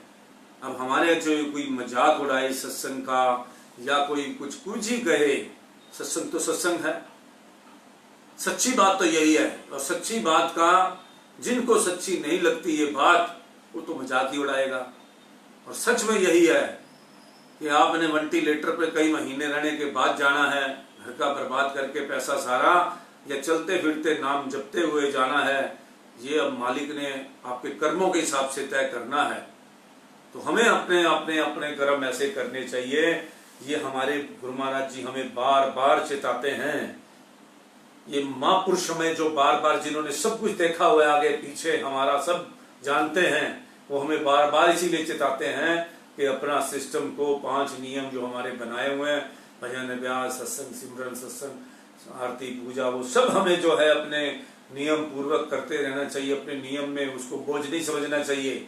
अब हमारे जो कोई मजाक उड़ाए सत्संग का, या कोई कुछ ही कहे, सत्संग तो सत्संग है, सच्ची बात तो यही है। और सच्ची बात का जिनको सच्ची नहीं लगती ये बात, वो तो मजाक ही उड़ाएगा। और सच में यही है कि आपने वेंटिलेटर पे कई महीने रहने के बाद जाना है, घर का बर्बाद करके पैसा सारा, या चलते फिरते नाम जपते हुए जाना है। ये अब मालिक ने आपके कर्मों के हिसाब से तय करना है। तो हमें अपने अपने अपने कर्म ऐसे करने चाहिए। ये हमारे गुरु महाराज जी हमें बार बार चेताते हैं। ये महापुरुष में जो बार बार, जिन्होंने सब कुछ देखा हुआ है आगे पीछे, हमारा सब जानते हैं, वो हमें बार बार इसीलिए चेताते हैं कि अपना सिस्टम को, 5 नियम जो हमारे बनाए हुए हैं, भजन अभ्यास, सत्संग सिमरन, सत्संग आरती पूजा, वो सब हमें जो है अपने नियम पूर्वक करते रहना चाहिए। अपने नियम में उसको बोझ नहीं समझना चाहिए।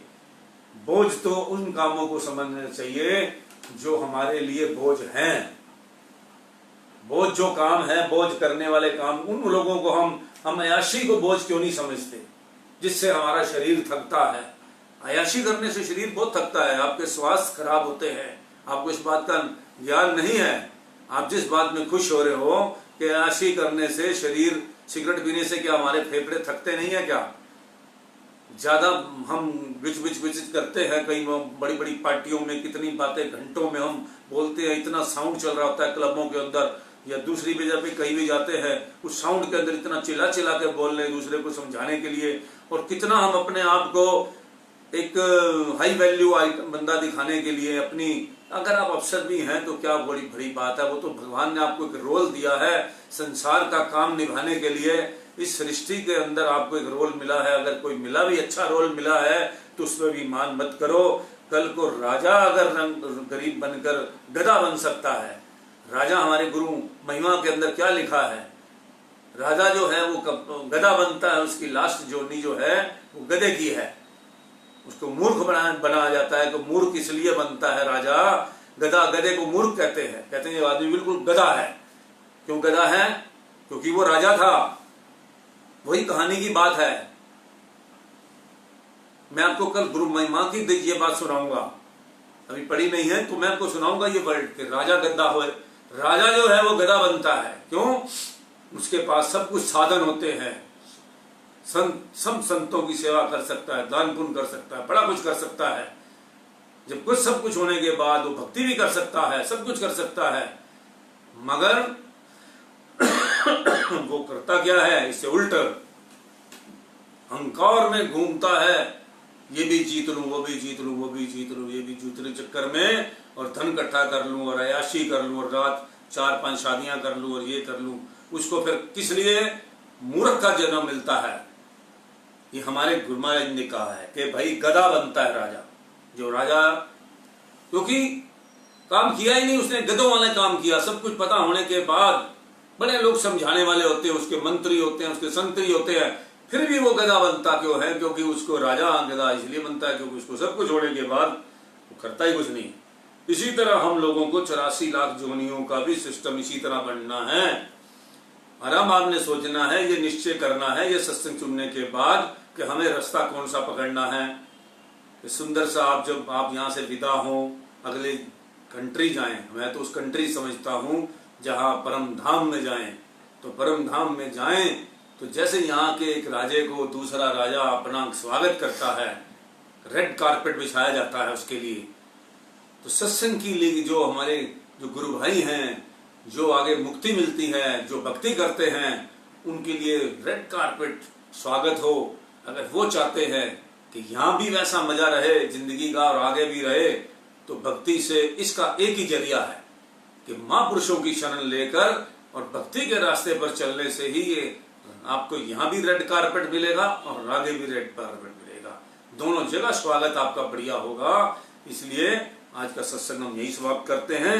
बोझ तो उन कामों को समझना चाहिए जो हमारे लिए बोझ हैं। बोझ जो काम है, बोझ करने वाले काम, उन लोगों को हम अयाशी को बोझ क्यों नहीं समझते, जिससे हमारा शरीर थकता है। अयाशी करने से शरीर बहुत थकता है, आपके स्वास्थ्य खराब होते हैं। आपको इस बात का ज्ञान नहीं है। आप जिस बात में खुश हो रहे हो कि अयाशी करने से शरीर, सिगरेट पीने से क्या हमारे फेफड़े थकते नहीं है क्या? ज्यादा हम बिच करते हैं, कई बड़ी बड़ी पार्टियों में कितनी बातें घंटों में हम बोलते हैं, इतना साउंड चल रहा होता है क्लबों के अंदर या दूसरी जगह पे कहीं भी जाते हैं, उस साउंड के अंदर इतना चिल्ला चिल्ला के बोल रहे हैं दूसरे को समझाने के लिए, और कितना हम अपने आप को एक हाई वैल्यू बंदा दिखाने के लिए अपनी, अगर आप अफसर भी हैं तो क्या बड़ी बड़ी बात है। वो तो भगवान ने आपको एक रोल दिया है संसार का काम निभाने के लिए। इस सृष्टि के अंदर आपको एक रोल मिला है। अगर कोई मिला भी अच्छा रोल मिला है तो उसमें भी मान मत करो। कल को राजा अगर गरीब बनकर गधा बन सकता है। राजा हमारे गुरु महिमा के अंदर क्या लिखा है, राजा जो है वो गधा बनता है, उसकी लास्ट जोनी जो है वो गधे की है। उसको मूर्ख बनाया जाता है। तो मूर्ख इसलिए बनता है राजा, गधा, गधे को मूर्ख कहते हैं। कहते हैं ये आदमी बिल्कुल गधा है। क्यों गधा है? क्योंकि वो राजा था। वही कहानी की बात है। मैं आपको कल गुरु महिमा की ये बात सुनाऊंगा अभी पढ़ी नहीं है तो मैं आपको सुनाऊंगा ये वर्ड कि राजा गद्दा हो। राजा जो है वो गधा बनता है, क्यों? उसके पास सब कुछ साधन होते हैं, सब संतों की सेवा कर सकता है, दान पुण्य कर सकता है, बड़ा कुछ कर सकता है। जब कुछ सब कुछ होने के बाद वो भक्ति भी कर सकता है, सब कुछ कर सकता है, मगर वो करता क्या है? इससे उल्ट अहंकार में घूमता है, ये भी जीत लूं, वो भी जीत लूं, वो भी जीत लूं, ये भी जीतने चक्कर में, और धन इकट्ठा कर लूं और अयाशी कर लूं और रात 4-5 शादियां कर लूं और ये कर लूं। उसको फिर किस लिए मूर्ख का जन्म मिलता है? ये हमारे गुरु महाराज ने कहा है कि भाई गधा बनता है राजा। जो राजा क्योंकि काम किया ही नहीं, उसने गधों वाले काम किया। सब कुछ पता होने के बाद बड़े लोग समझाने वाले होते हैं, उसके मंत्री होते हैं, उसके संतरी होते हैं, फिर भी वो गधा बनता क्यों है? क्योंकि उसको राजा गधा इसलिए बनता है क्योंकि उसको सब कुछ होने के बाद वो करता ही कुछ नहीं। इसी तरह हम लोगों को 84 लाख जोनियों का भी सिस्टम इसी तरह बनना है। आराम आपने सोचना है, ये निश्चय करना है ये सत्संग सुनने के बाद कि हमें रास्ता कौन सा पकड़ना है। सुंदर सा आप जब आप यहाँ से विदा हो अगले कंट्री जाएं, मैं तो उस कंट्री समझता हूँ जहाँ परम धाम में जाएं, तो परम धाम में जाएं तो जैसे यहाँ के एक राजे को दूसरा राजा अपना स्वागत करता है, रेड कारपेट बिछाया जाता है उसके लिए, तो सत्संग की लिए जो हमारे जो गुरु भाई हैं, जो आगे मुक्ति मिलती है, जो भक्ति करते हैं, उनके लिए रेड कारपेट स्वागत हो। अगर वो चाहते हैं कि यहाँ भी वैसा मजा रहे जिंदगी का और आगे भी रहे, तो भक्ति से इसका एक ही जरिया है कि महापुरुषों की शरण लेकर और भक्ति के रास्ते पर चलने से ही ये आपको यहाँ भी रेड कारपेट मिलेगा और आगे भी रेड कारपेट मिलेगा। दोनों जगह स्वागत आपका बढ़िया होगा। इसलिए आज का सत्संग हम यही समाप्त करते हैं।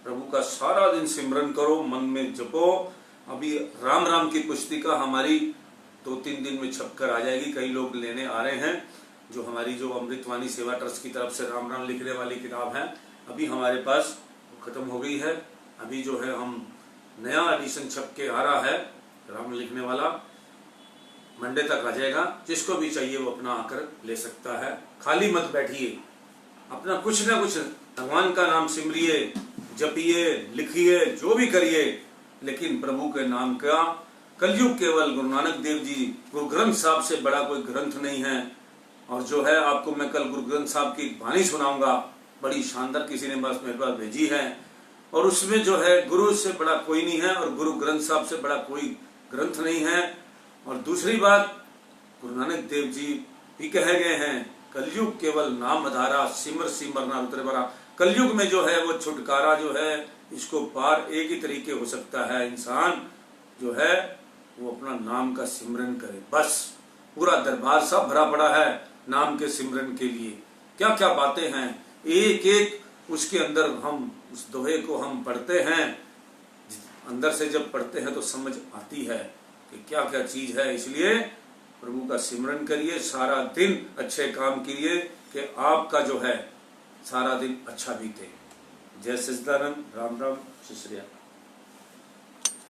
प्रभु का सारा दिन सिमरन करो, मन में जपो। अभी राम राम की पुस्तिका हमारी 2-3 दिन में छपकर आ जाएगी। कई लोग लेने आ रहे हैं। जो हमारी जो अमृतवाणी सेवा ट्रस्ट की तरफ से राम राम लिखने वाली किताब है, अभी हमारे पास खत्म हो गई है। अभी जो है हम नया एडिशन छप के आ रहा है राम लिखने वाला, मंडे तक आ जाएगा। जिसको भी चाहिए वो अपना आकर ले सकता है। खाली मत बैठिए, अपना कुछ ना कुछ भगवान का नाम सिमरिए, जपिए, लिखिए, जो भी करिए, लेकिन प्रभु के नाम का। कलयुग केवल गुरु नानक देव जी गुरु ग्रंथ साहब से बड़ा कोई ग्रंथ नहीं है। और जो है आपको मैं कल गुरु ग्रंथ साहब की वाणी सुनाऊंगा, बड़ी शानदार, किसी ने बस मेरे पास भेजी है, और उसमें जो है गुरु से बड़ा कोई नहीं है और गुरु ग्रंथ साहब से बड़ा कोई ग्रंथ नहीं है। और दूसरी बात, गुरु नानक देव जी भी कहे गए हैं, कलयुग केवल नाम आधारा, सिमर सिमर ना उतरे बरा। कलयुग में जो है वो छुटकारा जो है इसको पार एक ही तरीके हो सकता है, इंसान जो है वो अपना नाम का सिमरन करे। बस पूरा दरबार सब भरा पड़ा है नाम के सिमरन के लिए। क्या क्या बातें हैं, एक एक उसके अंदर हम उस दोहे को हम पढ़ते हैं, अंदर से जब पढ़ते हैं तो समझ आती है कि क्या क्या चीज है। इसलिए प्रभु का सिमरन करिए, सारा दिन अच्छे काम करिए कि आपका जो है सारा दिन अच्छा बीते। जय सच्चिदानंद। राम राम, सत श्री अकाल।